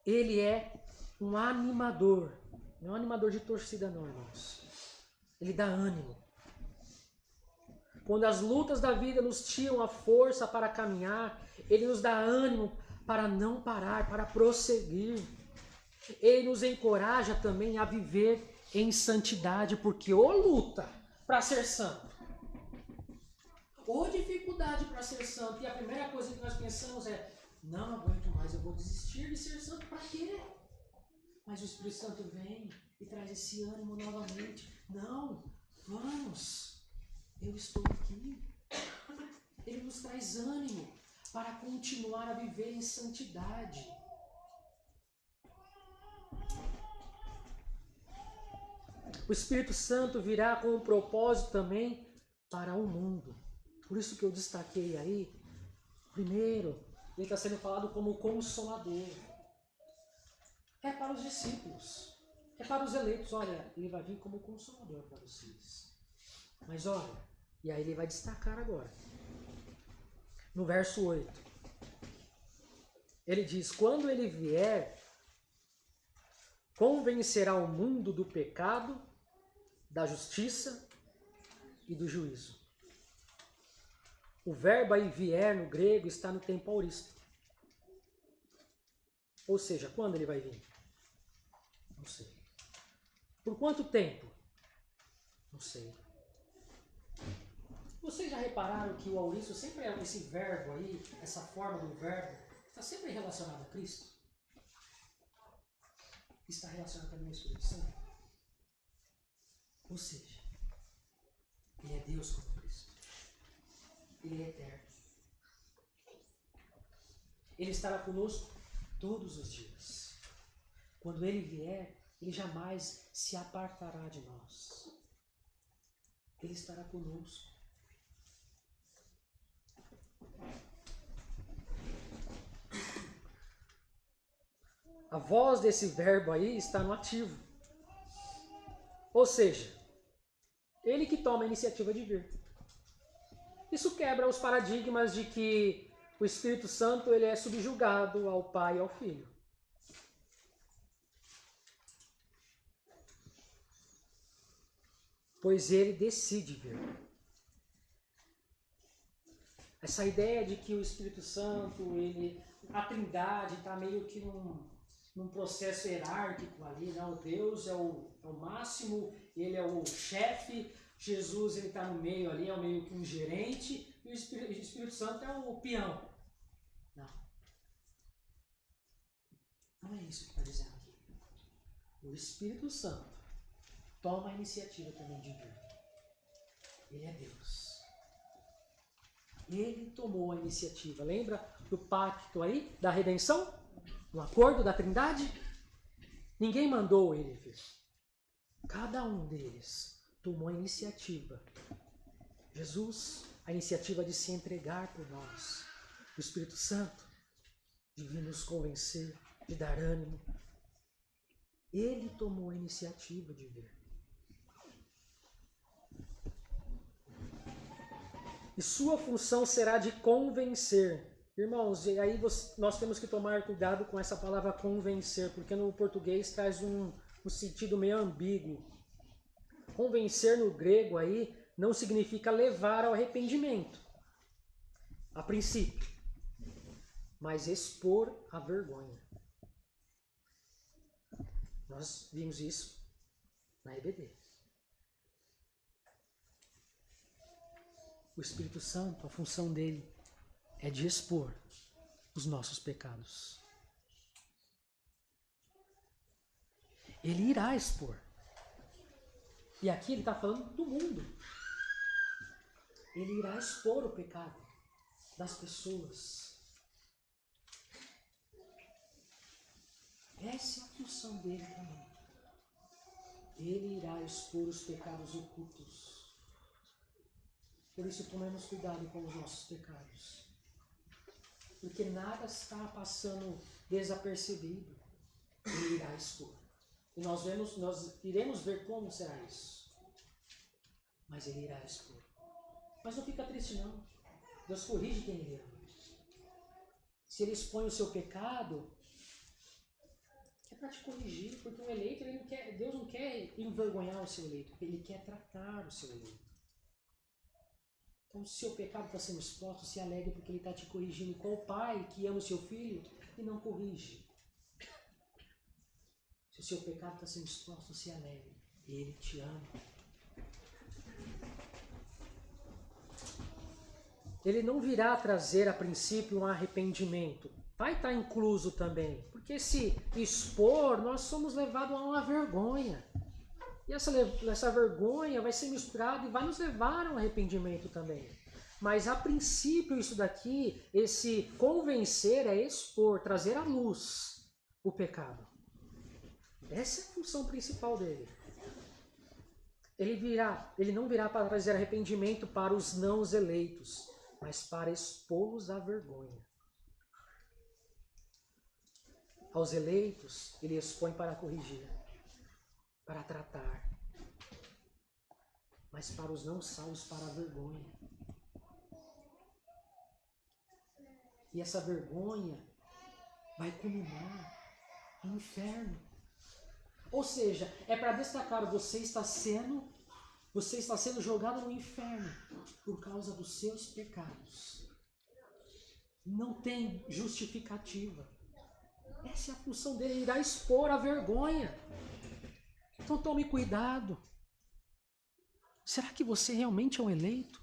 Ele é um animador. Não é um animador de torcida não, irmãos. Ele dá ânimo. Quando as lutas da vida nos tiram a força para caminhar, Ele nos dá ânimo para não parar, para prosseguir. Ele nos encoraja também a viver em santidade, porque ou luta para ser santo, ou dificuldade para ser santo, e a primeira coisa que nós pensamos é: não aguento mais, eu vou desistir de ser santo, para quê? Mas o Espírito Santo vem e traz esse ânimo novamente. Não, vamos, eu estou aqui. Ele nos traz ânimo para continuar a viver em santidade. O Espírito Santo virá com um propósito também para o mundo. Por isso que eu destaquei aí, primeiro, ele está sendo falado como consolador. É para os discípulos, é para os eleitos. Olha, ele vai vir como consolador para vocês. Mas olha, e aí ele vai destacar agora. No verso 8, ele diz: quando ele vier, convencerá o mundo do pecado, da justiça e do juízo. O verbo aí vier no grego está no tempo auristo. Ou seja, quando ele vai vir? Não sei. Por quanto tempo? Não sei. Vocês já repararam que o auristo sempre é esse verbo aí, essa forma do verbo, está sempre relacionado a Cristo? Está relacionado também ao Espírito Santo? Ou seja, Ele é Deus como Cristo. Ele é eterno. Ele estará conosco todos os dias. Quando Ele vier, Ele jamais se apartará de nós. Ele estará conosco. A voz desse verbo aí está no ativo. Ou seja, Ele que toma a iniciativa de vir. Isso quebra os paradigmas de que o Espírito Santo ele é subjugado ao Pai e ao Filho. Pois Ele decide vir. Essa ideia de que o Espírito Santo, a Trindade está meio que num processo hierárquico ali, não? Deus é o máximo, Ele é o chefe, Jesus ele está no meio ali, é meio que um gerente, e o Espírito Santo é o peão. Não. Não é isso que está dizendo aqui. O Espírito Santo toma a iniciativa também de vir. Ele é Deus. Ele tomou a iniciativa. Lembra do pacto aí, da redenção? No acordo da Trindade? Ninguém mandou ele vir. Cada um deles tomou a iniciativa. Jesus, a iniciativa de se entregar por nós. O Espírito Santo, de vir nos convencer, de dar ânimo. Ele tomou a iniciativa de vir. E sua função será de convencer. Irmãos, e aí nós temos que tomar cuidado com essa palavra convencer, porque no português traz um sentido meio ambíguo. Convencer no grego aí não significa levar ao arrependimento, a princípio, mas expor a vergonha. Nós vimos isso na EBD. O Espírito Santo, a função dele é de expor os nossos pecados. Ele irá expor. E aqui ele está falando do mundo. Ele irá expor o pecado das pessoas. Essa é a função dele também. Ele irá expor os pecados ocultos. Por isso tomemos cuidado com os nossos pecados. Porque nada está passando desapercebido. Ele irá expor. E nós iremos ver como será isso. Mas ele irá expor. Mas não fica triste não. Deus corrige quem ele ama. Se ele expõe o seu pecado, é para te corrigir, porque o eleito, Deus não quer envergonhar o seu eleito, ele quer tratar o seu eleito. Então, se o seu pecado está sendo exposto, se alegre porque ele está te corrigindo. Qual pai que ama o seu filho e não corrige? Se o seu pecado está sendo exposto, se alegre. Ele te ama. Ele não virá trazer a princípio um arrependimento. Vai estar incluso também. Porque se expor, nós somos levados a uma vergonha. E essa vergonha vai ser misturada e vai nos levar a um arrependimento também. Mas a princípio isso daqui, esse convencer é expor, trazer à luz o pecado. Essa é a função principal dele. Ele não virá para trazer arrependimento para os não eleitos, mas para expô-los à vergonha. Aos eleitos, ele expõe para corrigir, para tratar. Mas para os não salvos, para a vergonha. E essa vergonha vai culminar no inferno. Ou seja, é para destacar, você está sendo jogado no inferno por causa dos seus pecados. Não tem justificativa. Essa é a função dele, ele irá expor a vergonha. Então tome cuidado. Será que você realmente é um eleito?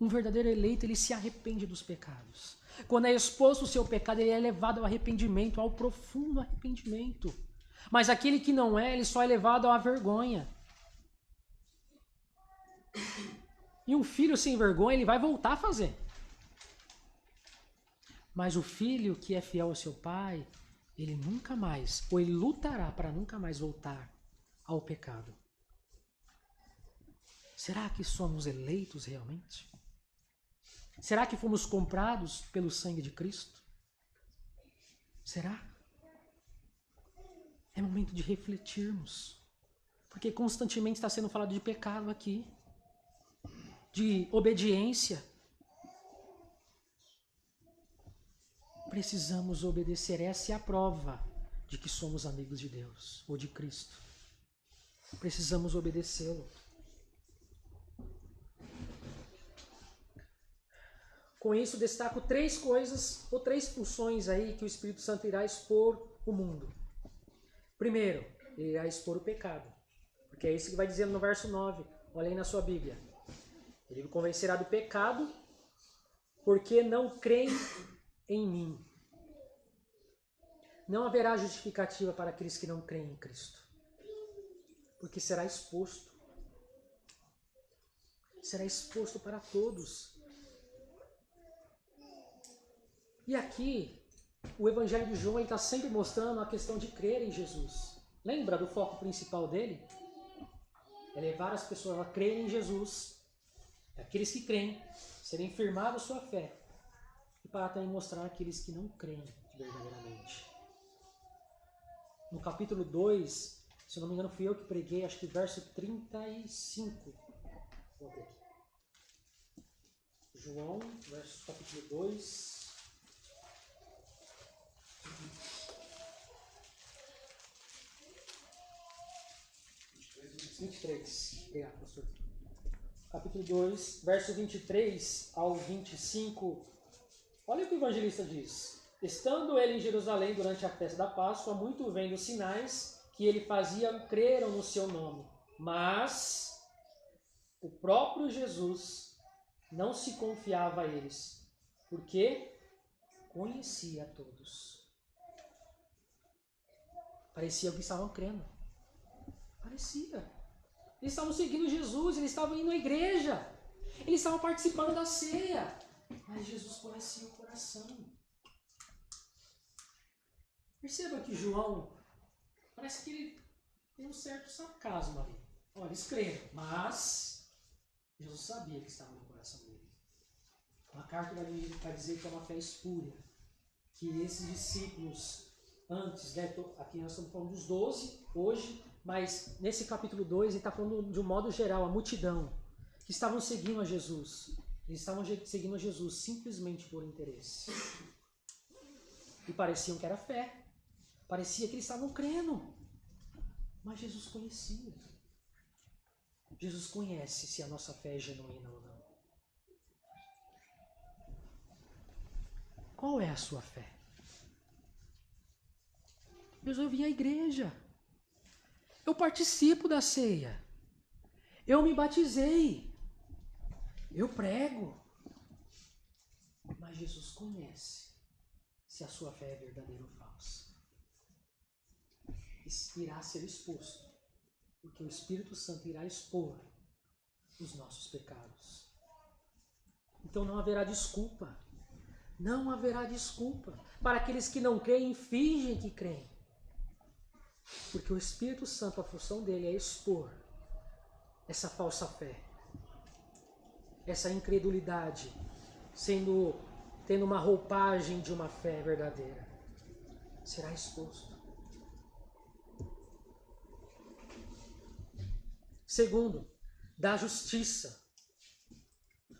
Um verdadeiro eleito, ele se arrepende dos pecados. Quando é exposto o seu pecado, ele é levado ao arrependimento, ao profundo arrependimento. Mas aquele que não é, ele só é levado à vergonha. E um filho sem vergonha, ele vai voltar a fazer. Mas o filho que é fiel ao seu pai, ele nunca mais, ou ele lutará para nunca mais voltar ao pecado. Será que somos eleitos realmente? Será que fomos comprados pelo sangue de Cristo? Será? É momento de refletirmos. Porque constantemente está sendo falado de pecado aqui. De obediência. Precisamos obedecer. Essa é a prova de que somos amigos de Deus ou de Cristo. Precisamos obedecê-lo. Com isso, destaco 3 coisas ou 3 funções aí que o Espírito Santo irá expor o mundo. Primeiro, ele irá expor o pecado. Porque é isso que vai dizendo no verso 9. Olha aí na sua Bíblia. Ele convencerá do pecado porque não creem em mim. Não haverá justificativa para aqueles que não creem em Cristo. Porque será exposto. Será exposto para todos. E aqui, o Evangelho de João está sempre mostrando a questão de crer em Jesus. Lembra do foco principal dele? É levar as pessoas a crerem em Jesus. Aqueles que creem, serem firmados a sua fé. E para também mostrar aqueles que não creem verdadeiramente. No capítulo 2, se não me engano fui eu que preguei, acho que verso 35. Vou ter aqui. João, capítulo 2. Obrigado, pastor. Capítulo 2, verso 23 ao 25. Olha o que o evangelista diz. Estando ele em Jerusalém durante a festa da Páscoa, muito vendo os sinais que ele fazia, creram no seu nome. Mas o próprio Jesus não se confiava a eles, porque conhecia a todos. Parecia que estavam crendo. Parecia. Eles estavam seguindo Jesus, eles estavam indo à igreja, eles estavam participando da ceia. Mas Jesus conhecia o coração. Perceba que João, parece que ele tem um certo sarcasmo ali. Olha, eles creram, mas Jesus sabia que estava no coração dele. Uma carta vai dizer que é uma fé espúria. Que esses discípulos, antes, né, aqui nós estamos falando dos 12, hoje, mas nesse capítulo 2 ele está falando de um modo geral, a multidão que estavam seguindo a Jesus. Eles estavam seguindo a Jesus simplesmente por interesse. E pareciam que era fé. Parecia que eles estavam crendo. Mas Jesus conhecia. Jesus conhece se a nossa fé é genuína ou não. Qual é a sua fé? Eu vim à igreja. Eu participo da ceia. Eu me batizei. Eu prego. Mas Jesus conhece se a sua fé é verdadeira ou falsa. Irá ser exposto, porque o Espírito Santo irá expor os nossos pecados. Então não haverá desculpa. Não haverá desculpa para aqueles que não creem e fingem que creem. Porque o Espírito Santo, a função dele é expor essa falsa fé, essa incredulidade, tendo uma roupagem de uma fé verdadeira. Será exposto. Segundo, da justiça.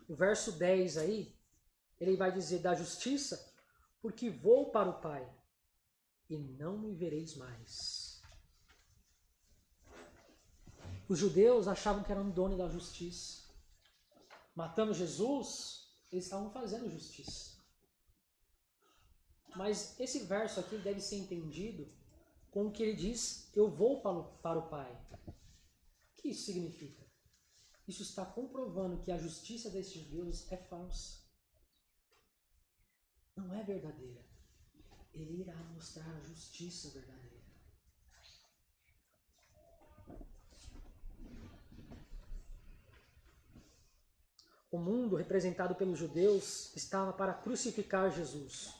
O verso 10 aí, ele vai dizer da justiça, porque vou para o Pai e não me vereis mais. Os judeus achavam que eram dono da justiça. Matando Jesus, eles estavam fazendo justiça. Mas esse verso aqui deve ser entendido com o que ele diz, eu vou para o Pai. O que isso significa? Isso está comprovando que a justiça desses judeus é falsa. Não é verdadeira. Ele irá mostrar a justiça verdadeira. O mundo, representado pelos judeus, estava para crucificar Jesus.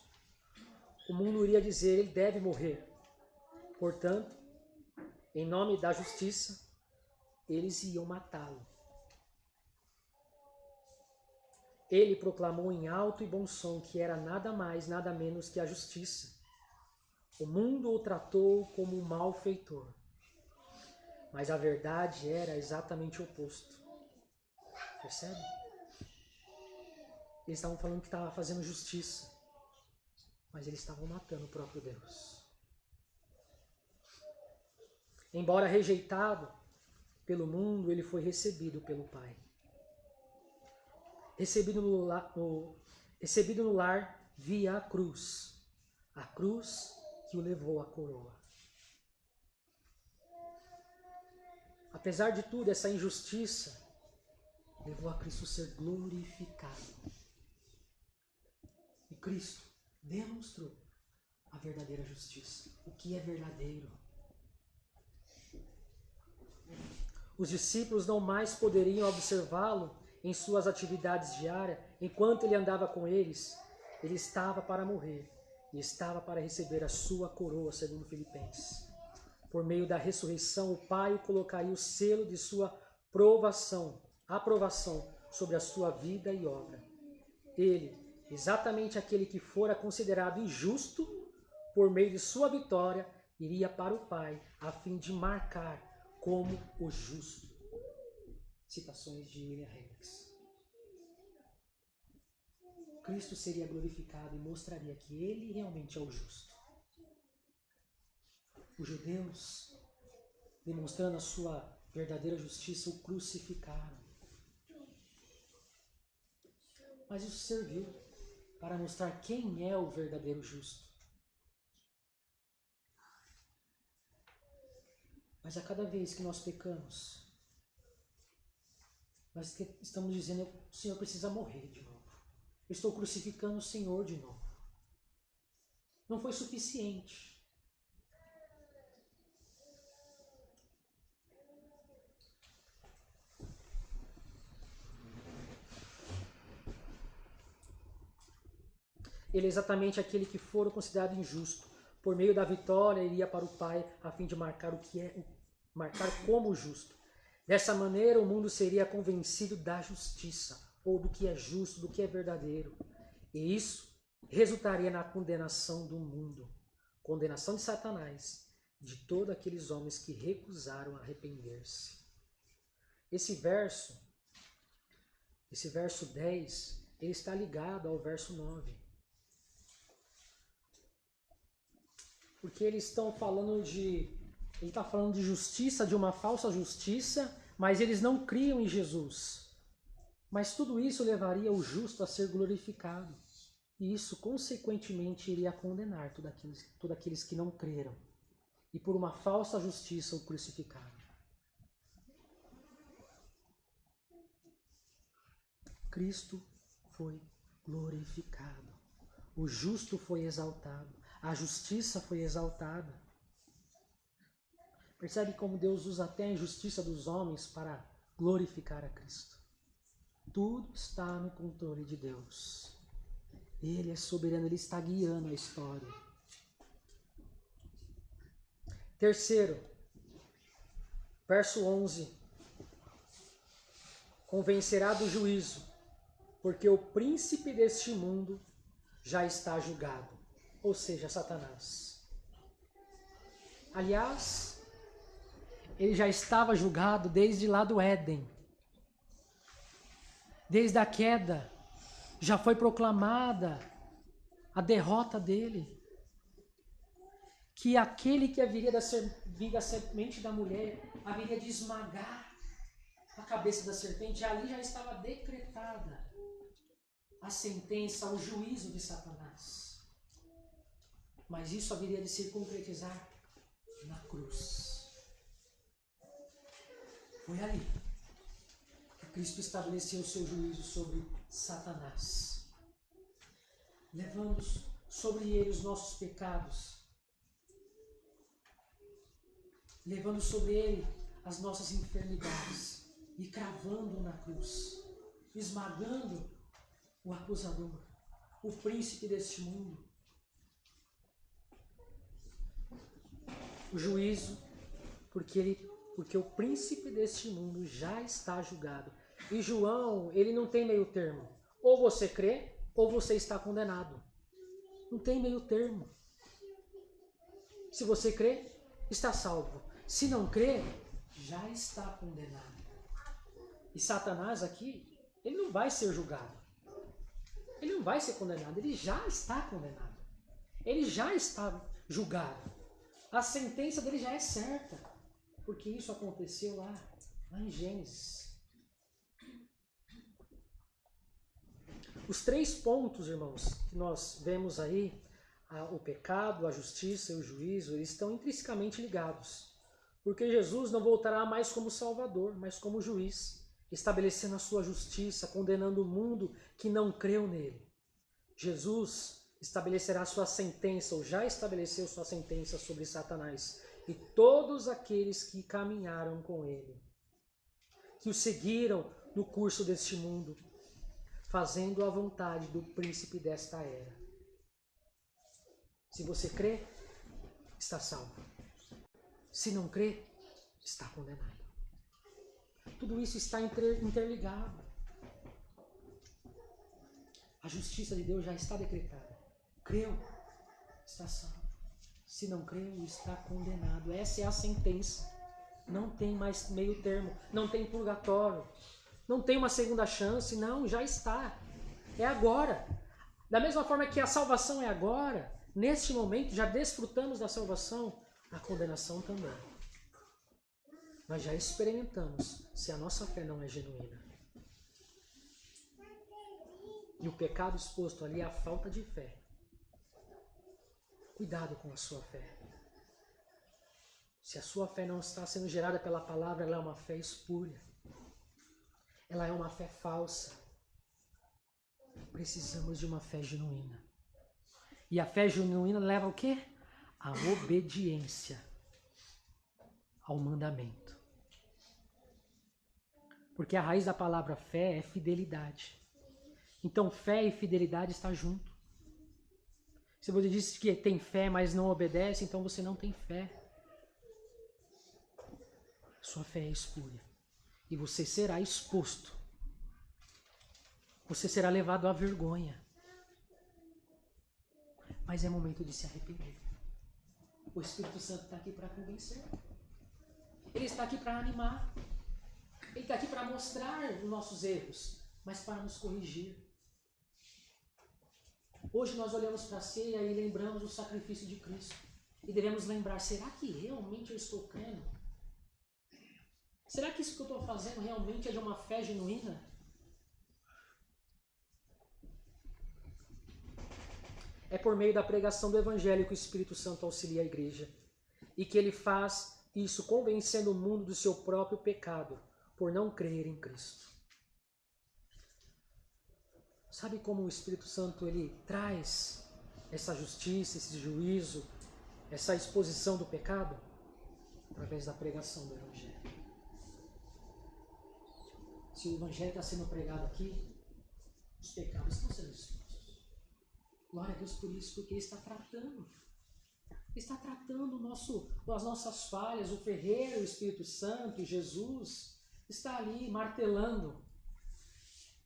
O mundo iria dizer, ele deve morrer. Portanto, em nome da justiça, eles iam matá-lo. Ele proclamou em alto e bom som que era nada mais, nada menos que a justiça. O mundo o tratou como um malfeitor. Mas a verdade era exatamente o oposto. Percebe? Eles estavam falando que estavam fazendo justiça. Mas eles estavam matando o próprio Deus. Embora rejeitado pelo mundo, ele foi recebido pelo Pai. Recebido no lar via a cruz que o levou à coroa. Apesar de tudo, essa injustiça levou a Cristo a ser glorificado. E Cristo demonstrou a verdadeira justiça, o que é verdadeiro. Os discípulos não mais poderiam observá-lo em suas atividades diárias. Enquanto ele andava com eles, ele estava para morrer e estava para receber a sua coroa, segundo Filipenses. Por meio da ressurreição, o Pai colocaria o selo de sua aprovação sobre a sua vida e obra. Ele, exatamente aquele que fora considerado injusto, por meio de sua vitória, iria para o Pai, a fim de marcar como o justo. Citações de William Hendricks. Cristo seria glorificado e mostraria que ele realmente é o justo. Os judeus, demonstrando a sua verdadeira justiça, o crucificaram. Mas isso serviu para mostrar quem é o verdadeiro justo. Mas a cada vez que nós pecamos, nós estamos dizendo, o Senhor precisa morrer de novo. Eu estou crucificando o Senhor de novo. Não foi suficiente. Ele é exatamente aquele que fora considerado injusto. Por meio da vitória, iria para o Pai a fim de marcar como justo. Dessa maneira, o mundo seria convencido da justiça, ou do que é justo, do que é verdadeiro. E isso resultaria na condenação do mundo, condenação de Satanás, de todos aqueles homens que recusaram arrepender-se. Esse verso 10, ele está ligado ao verso 9. Porque ele está falando de justiça, de uma falsa justiça, mas eles não criam em Jesus. Mas tudo isso levaria o justo a ser glorificado. E isso, consequentemente, iria condenar todos aqueles que não creram. E por uma falsa justiça o crucificaram. Cristo foi glorificado. O justo foi exaltado. A justiça foi exaltada. Percebe como Deus usa até a injustiça dos homens para glorificar a Cristo. Tudo está no controle de Deus. Ele é soberano, Ele está guiando a história. Terceiro, verso 11. Convencerá do juízo, porque o príncipe deste mundo já está julgado. Ou seja, Satanás. Aliás, ele já estava julgado desde lá do Éden. Desde a queda, já foi proclamada a derrota dele. Que aquele que haveria da semente da mulher haveria de esmagar a cabeça da serpente. Ali já estava decretada a sentença, o juízo de Satanás. Mas isso haveria de se concretizar na cruz. Foi ali que Cristo estabeleceu o seu juízo sobre Satanás, levando sobre ele os nossos pecados, levando sobre ele as nossas enfermidades e cravando na cruz, esmagando o acusador, o príncipe deste mundo. O juízo, porque o príncipe deste mundo já está julgado. E João, ele não tem meio termo. Ou você crê, ou você está condenado. Não tem meio termo. Se você crê, está salvo. Se não crê, já está condenado. E Satanás aqui, ele não vai ser julgado. Ele não vai ser condenado, ele já está condenado. Ele já está julgado. A sentença dele já é certa, porque isso aconteceu lá em Gênesis. Os 3 pontos, irmãos, que nós vemos aí, o pecado, a justiça e o juízo, eles estão intrinsecamente ligados. Porque Jesus não voltará mais como Salvador, mas como juiz, estabelecendo a sua justiça, condenando o mundo que não creu nele. Jesus estabelecerá sua sentença, ou já estabeleceu sua sentença sobre Satanás e todos aqueles que caminharam com ele, que o seguiram no curso deste mundo, fazendo a vontade do príncipe desta era. Se você crê, está salvo. Se não crê, está condenado. Tudo isso está interligado. A justiça de Deus já está decretada. Creu, está salvo. Se não creu, está condenado. Essa é a sentença. Não tem mais meio termo. Não tem purgatório. Não tem uma segunda chance. Não, já está. É agora. Da mesma forma que a salvação é agora, neste momento, já desfrutamos da salvação, a condenação também. Nós já experimentamos se a nossa fé não é genuína. E o pecado exposto ali é a falta de fé. Cuidado com a sua fé. Se a sua fé não está sendo gerada pela palavra, ela é uma fé espúria. Ela é uma fé falsa. Precisamos de uma fé genuína. E a fé genuína leva ao quê? A obediência ao mandamento. Porque a raiz da palavra fé é fidelidade. Então fé e fidelidade estão junto. Se você diz que tem fé, mas não obedece, então você não tem fé. Sua fé é espúria. E você será exposto. Você será levado à vergonha. Mas é momento de se arrepender. O Espírito Santo está aqui para convencer. Ele está aqui para animar. Ele está aqui para mostrar os nossos erros, mas para nos corrigir. Hoje nós olhamos para a ceia e lembramos o sacrifício de Cristo. E devemos lembrar, será que realmente eu estou crendo? Será que isso que eu estou fazendo realmente é de uma fé genuína? É por meio da pregação do Evangelho que o Espírito Santo auxilia a igreja. E que ele faz isso convencendo o mundo do seu próprio pecado, por não crer em Cristo. Sabe como o Espírito Santo ele traz essa justiça, esse juízo, essa exposição do pecado? Através da pregação do Evangelho. Se o Evangelho está sendo pregado aqui, os pecados estão sendo expostos. Glória a Deus por isso, porque Ele está tratando. Ele está tratando as nossas falhas, o ferreiro, o Espírito Santo, Jesus, está ali martelando,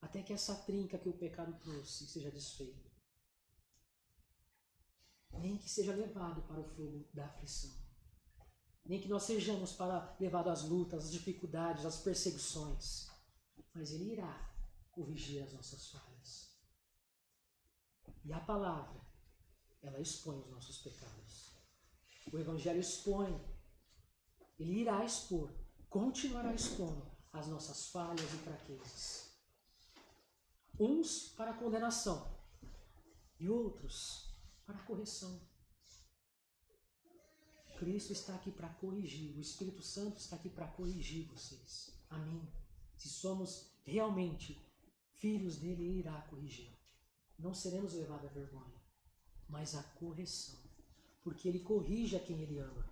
até que essa trinca que o pecado trouxe seja desfeita. Nem que seja levado para o fogo da aflição. Nem que nós sejamos levados às lutas, às dificuldades, às perseguições. Mas Ele irá corrigir as nossas falhas. E a palavra, ela expõe os nossos pecados. O Evangelho expõe. Ele irá expor, continuará expondo as nossas falhas e fraquezas. Uns para a condenação e outros para a correção. Cristo está aqui para corrigir. O Espírito Santo está aqui para corrigir vocês. Amém. Se somos realmente filhos dele, ele irá corrigir. Não seremos levados à vergonha, mas à correção. Porque ele corrige a quem ele ama.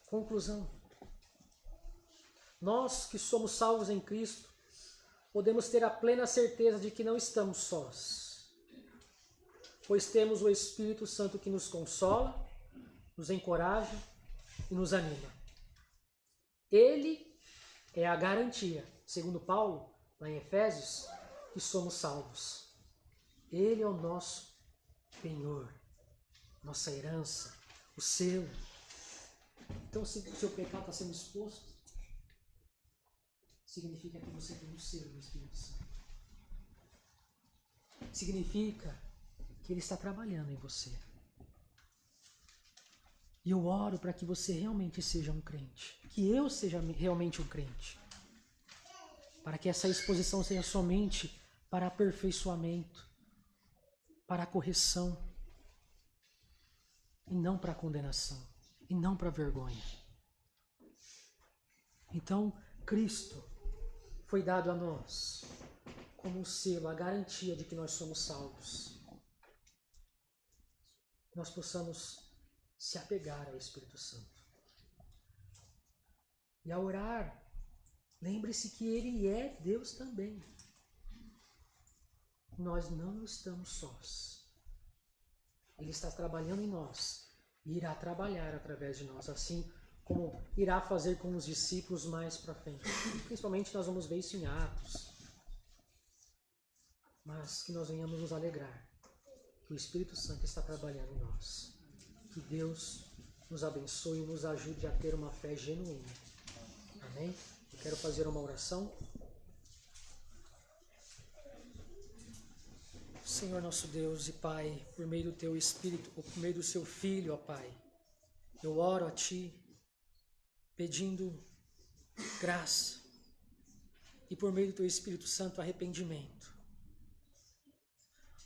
Conclusão. Nós que somos salvos em Cristo, podemos ter a plena certeza de que não estamos sós. Pois temos o Espírito Santo que nos consola, nos encoraja e nos anima. Ele é a garantia, segundo Paulo, lá em Efésios, que somos salvos. Ele é o nosso penhor, nossa herança, o selo. Então, se o seu pecado está sendo exposto, significa que você tem o selo do Espírito Santo. Significa que Ele está trabalhando em você. E eu oro para que você realmente seja um crente. Que eu seja realmente um crente. Para que essa exposição seja somente para aperfeiçoamento, para a correção, e não para a condenação, e não para a vergonha. Então, Cristo foi dado a nós como um selo, a garantia de que nós somos salvos. Nós possamos se apegar ao Espírito Santo. E ao orar, lembre-se que Ele é Deus também. Nós não estamos sós. Ele está trabalhando em nós e irá trabalhar através de nós, assim como irá fazer com os discípulos mais para frente. Principalmente nós vamos ver isso em Atos. Mas que nós venhamos nos alegrar que o Espírito Santo está trabalhando em nós. Que Deus nos abençoe e nos ajude a ter uma fé genuína. Amém? Eu quero fazer uma oração. Senhor nosso Deus e Pai, por meio do Teu Espírito, por meio do Seu Filho, ó Pai, eu oro a Ti, pedindo graça e por meio do Teu Espírito Santo arrependimento.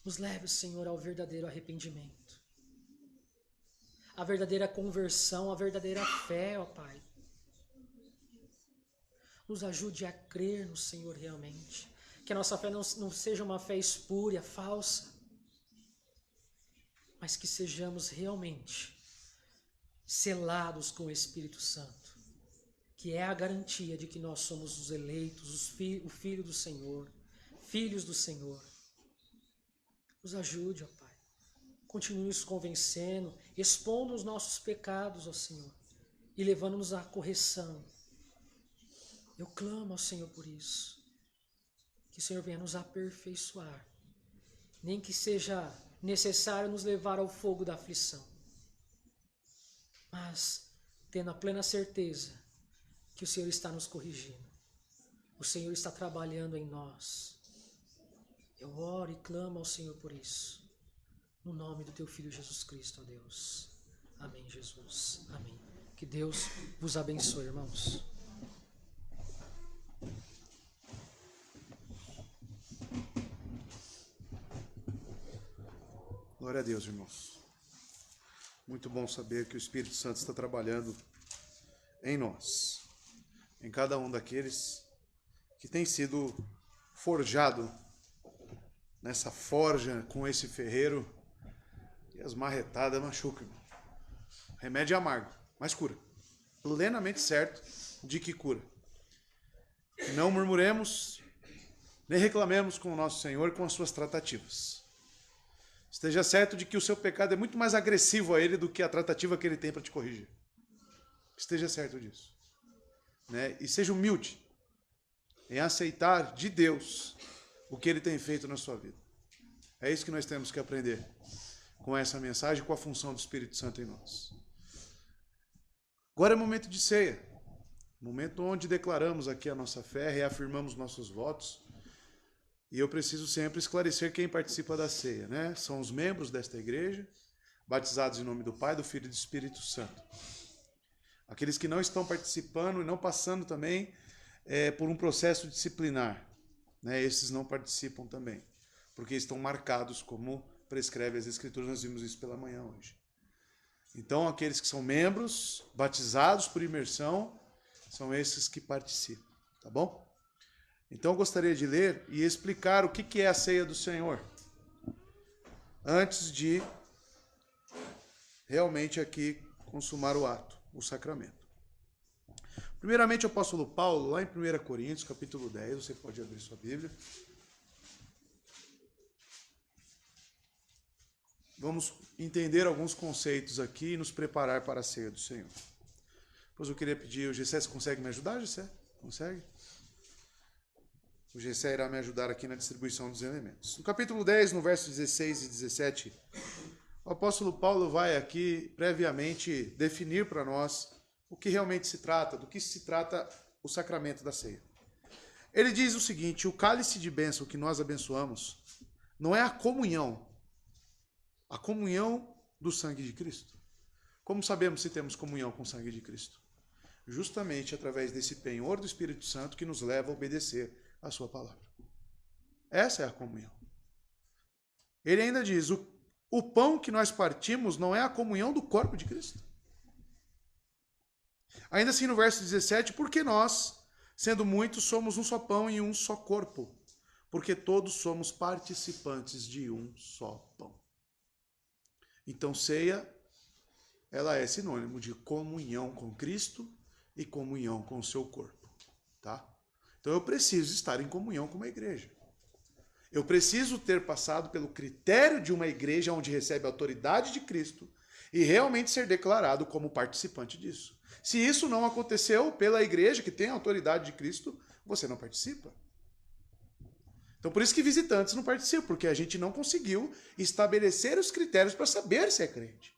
Nos leve, Senhor, ao verdadeiro arrependimento, a verdadeira conversão, a verdadeira fé, ó Pai. Nos ajude a crer no Senhor realmente. Que a nossa fé não seja uma fé espúria, falsa, mas que sejamos realmente selados com o Espírito Santo, que é a garantia de que nós somos os eleitos, o Filho do Senhor, filhos do Senhor. Nos ajude, ó Pai. Continue nos convencendo, expondo os nossos pecados, ó Senhor, e levando-nos à correção. Eu clamo ao Senhor por isso. Que o Senhor venha nos aperfeiçoar. Nem que seja necessário nos levar ao fogo da aflição. Mas tendo a plena certeza que o Senhor está nos corrigindo. O Senhor está trabalhando em nós. Eu oro e clamo ao Senhor por isso. No nome do Teu Filho Jesus Cristo, ó Deus. Amém, Jesus. Amém. Que Deus vos abençoe, irmãos. Glória a Deus, irmãos. Muito bom saber que o Espírito Santo está trabalhando em nós, em cada um daqueles que tem sido forjado nessa forja com esse ferreiro, e as marretadas machucam, irmão. Remédio amargo, mas cura. Plenamente certo de que cura. Não murmuremos, nem reclamemos com o nosso Senhor e com as suas tratativas. Esteja certo de que o seu pecado é muito mais agressivo a Ele do que a tratativa que Ele tem para te corrigir. Esteja certo disso. Né? E seja humilde em aceitar de Deus o que Ele tem feito na sua vida. É isso que nós temos que aprender com essa mensagem, com a função do Espírito Santo em nós. Agora é momento de ceia. Momento onde declaramos aqui a nossa fé, reafirmamos nossos votos. E eu preciso sempre esclarecer quem participa da ceia, né? São os membros desta igreja, batizados em nome do Pai, do Filho e do Espírito Santo. Aqueles que não estão participando e não passando também por um processo disciplinar, né? Esses não participam também, porque estão marcados como prescreve as Escrituras. Nós vimos isso pela manhã hoje. Então, aqueles que são membros, batizados por imersão, são esses que participam, tá bom? Então eu gostaria de ler e explicar o que é a ceia do Senhor, antes de realmente aqui consumar o ato, o sacramento. Primeiramente o apóstolo Paulo, lá em 1 Coríntios, capítulo 10, você pode abrir sua Bíblia. Vamos entender alguns conceitos aqui e nos preparar para a ceia do Senhor. Pois eu queria pedir, o Gessé, você consegue me ajudar, Gessé? Consegue? O Gessé irá me ajudar aqui na distribuição dos elementos. No capítulo 10, no verso 16 e 17, o apóstolo Paulo vai aqui previamente definir para nós o que realmente se trata, do que se trata o sacramento da ceia. Ele diz o seguinte: o cálice de bênção que nós abençoamos não é a comunhão do sangue de Cristo. Como sabemos se temos comunhão com o sangue de Cristo? Justamente através desse penhor do Espírito Santo que nos leva a obedecer a sua palavra. Essa é a comunhão. Ele ainda diz: o pão que nós partimos não é a comunhão do corpo de Cristo. Ainda assim, no verso 17, porque nós, sendo muitos, somos um só pão e um só corpo, porque todos somos participantes de um só pão. Então, ceia, ela é sinônimo de comunhão com Cristo e comunhão com o seu corpo, tá? Então eu preciso estar em comunhão com uma igreja. Eu preciso ter passado pelo critério de uma igreja onde recebe a autoridade de Cristo e realmente ser declarado como participante disso. Se isso não aconteceu pela igreja que tem a autoridade de Cristo, você não participa. Então por isso que visitantes não participam, porque a gente não conseguiu estabelecer os critérios para saber se é crente.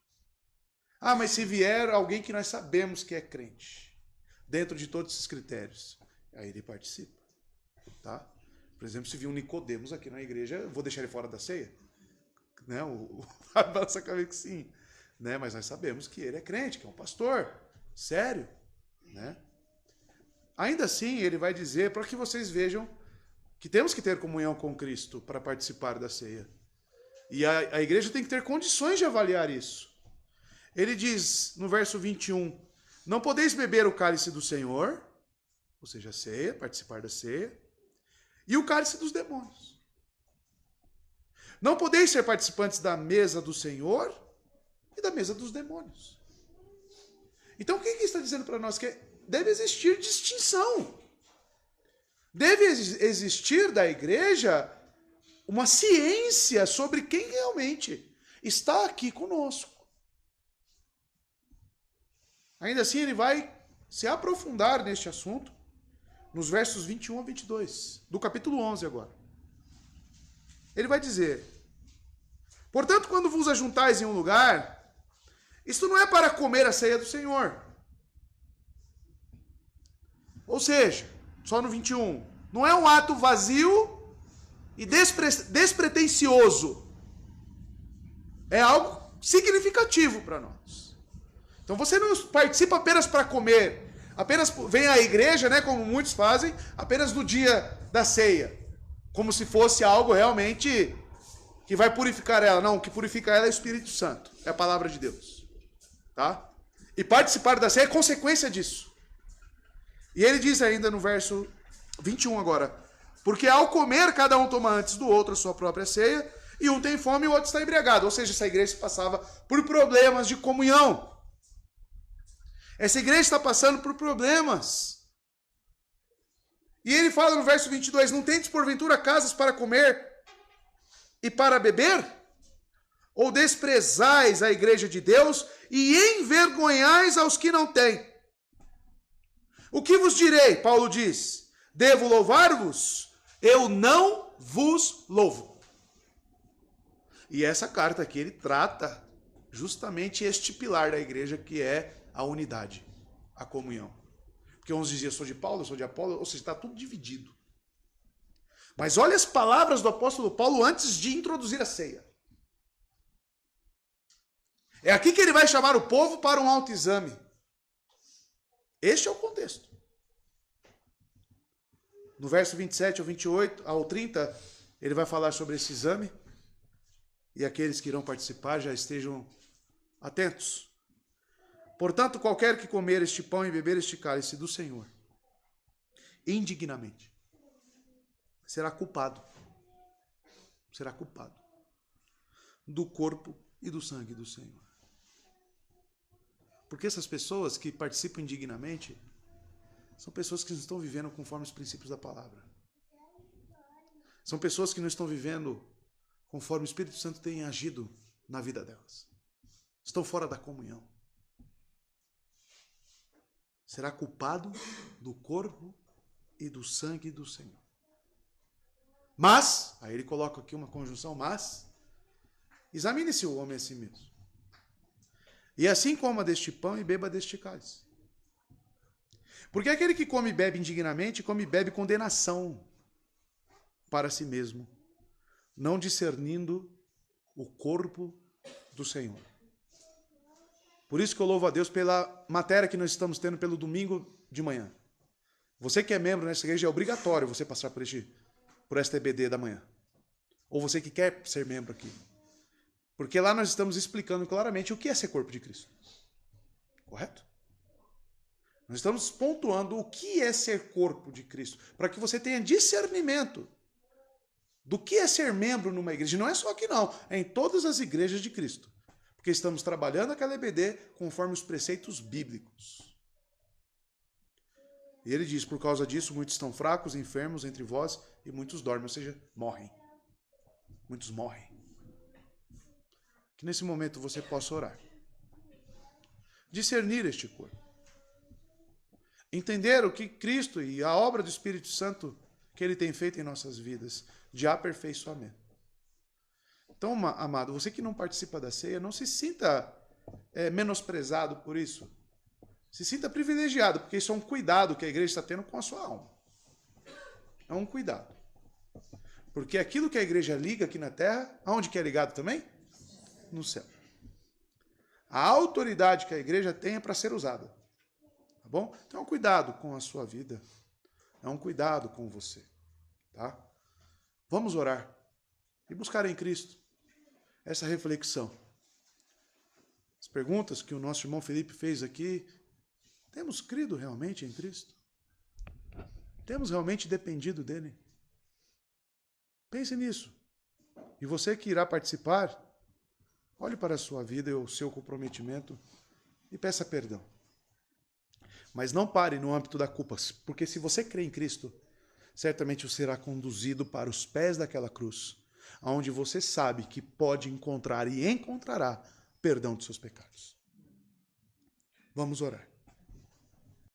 Ah, mas se vier alguém que nós sabemos que é crente, dentro de todos esses critérios, aí ele participa, tá? Por exemplo, se vir um Nicodemos aqui na igreja, eu vou deixar ele fora da ceia? Né? O Fábio balança a cabeça que sim. Né? Mas nós sabemos que ele é crente, que é um pastor. Sério. Né? Ainda assim, ele vai dizer para que vocês vejam que temos que ter comunhão com Cristo para participar da ceia. E a igreja tem que ter condições de avaliar isso. Ele diz no verso 21, não podeis beber o cálice do Senhor, ou seja, a ceia, participar da ceia, e o cálice dos demônios. Não podeis ser participantes da mesa do Senhor e da mesa dos demônios. Então o que está dizendo para nós? Que deve existir distinção. Deve existir da igreja uma ciência sobre quem realmente está aqui conosco. Ainda assim, ele vai se aprofundar neste assunto nos versos 21 a 22, do capítulo 11 agora. Ele vai dizer, portanto, quando vos ajuntais em um lugar, isto não é para comer a ceia do Senhor. Ou seja, só no 21, não é um ato vazio e despretensioso. É algo significativo para nós. Então você não participa apenas para comer, apenas vem à igreja, né, como muitos fazem, apenas no dia da ceia, como se fosse algo realmente que vai purificar ela. Não, o que purifica ela é o Espírito Santo, é a palavra de Deus. Tá? E participar da ceia é consequência disso. E ele diz ainda no verso 21 agora, porque ao comer, cada um toma antes do outro a sua própria ceia, e um tem fome e o outro está embriagado. Ou seja, essa igreja passava por problemas de comunhão. Essa igreja está passando por problemas. E ele fala no verso 22, não tendes porventura casas para comer e para beber? Ou desprezais a igreja de Deus e envergonhais aos que não têm? O que vos direi? Paulo diz, devo louvar-vos? Eu não vos louvo. E essa carta aqui, ele trata justamente este pilar da igreja, que é a unidade, a comunhão. Porque uns diziam, eu sou de Paulo, eu sou de Apolo, ou seja, está tudo dividido. Mas olha as palavras do apóstolo Paulo antes de introduzir a ceia. É aqui que ele vai chamar o povo para um autoexame. Este é o contexto. No verso 27 ao 28, ao 30, ele vai falar sobre esse exame. E aqueles que irão participar já estejam atentos. Portanto, qualquer que comer este pão e beber este cálice do Senhor, indignamente, será culpado do corpo e do sangue do Senhor. Porque essas pessoas que participam indignamente são pessoas que não estão vivendo conforme os princípios da palavra. São pessoas que não estão vivendo conforme o Espírito Santo tem agido na vida delas. Estão fora da comunhão. Será culpado do corpo e do sangue do Senhor. Mas, aí ele coloca aqui uma conjunção, mas, examine-se o homem a si mesmo. E assim coma deste pão e beba deste cálice. Porque aquele que come e bebe indignamente, come e bebe condenação para si mesmo, não discernindo o corpo do Senhor. Por isso que eu louvo a Deus pela matéria que nós estamos tendo pelo domingo de manhã. Você que é membro nessa igreja, é obrigatório você passar por esta EBD da manhã. Ou você que quer ser membro aqui. Porque lá nós estamos explicando claramente o que é ser corpo de Cristo. Correto? Nós estamos pontuando o que é ser corpo de Cristo, para que você tenha discernimento do que é ser membro numa igreja. Não é só aqui não, é em todas as igrejas de Cristo. Porque estamos trabalhando aquela EBD conforme os preceitos bíblicos. E ele diz, por causa disso, muitos estão fracos, enfermos entre vós, e muitos dormem, ou seja, morrem. Muitos morrem. Que nesse momento você possa orar. Discernir este corpo. Entender o que Cristo e a obra do Espírito Santo que ele tem feito em nossas vidas, de aperfeiçoamento. Então, amado, você que não participa da ceia, não se sinta menosprezado por isso. Se sinta privilegiado, porque isso é um cuidado que a igreja está tendo com a sua alma. É um cuidado. Porque aquilo que a igreja liga aqui na terra, aonde que é ligado também? no céu. A autoridade que a igreja tem é para ser usada. Tá bom? Então, cuidado com a sua vida. É um cuidado com você. Tá? Vamos orar e buscar em Cristo essa reflexão. As perguntas que o nosso irmão Felipe fez aqui, temos crido realmente em Cristo? Temos realmente dependido dele? Pense nisso. E você que irá participar, olhe para a sua vida e o seu comprometimento e peça perdão. Mas não pare no âmbito da culpa, porque se você crê em Cristo, certamente você será conduzido para os pés daquela cruz, onde você sabe que pode encontrar e encontrará perdão dos seus pecados. Vamos orar.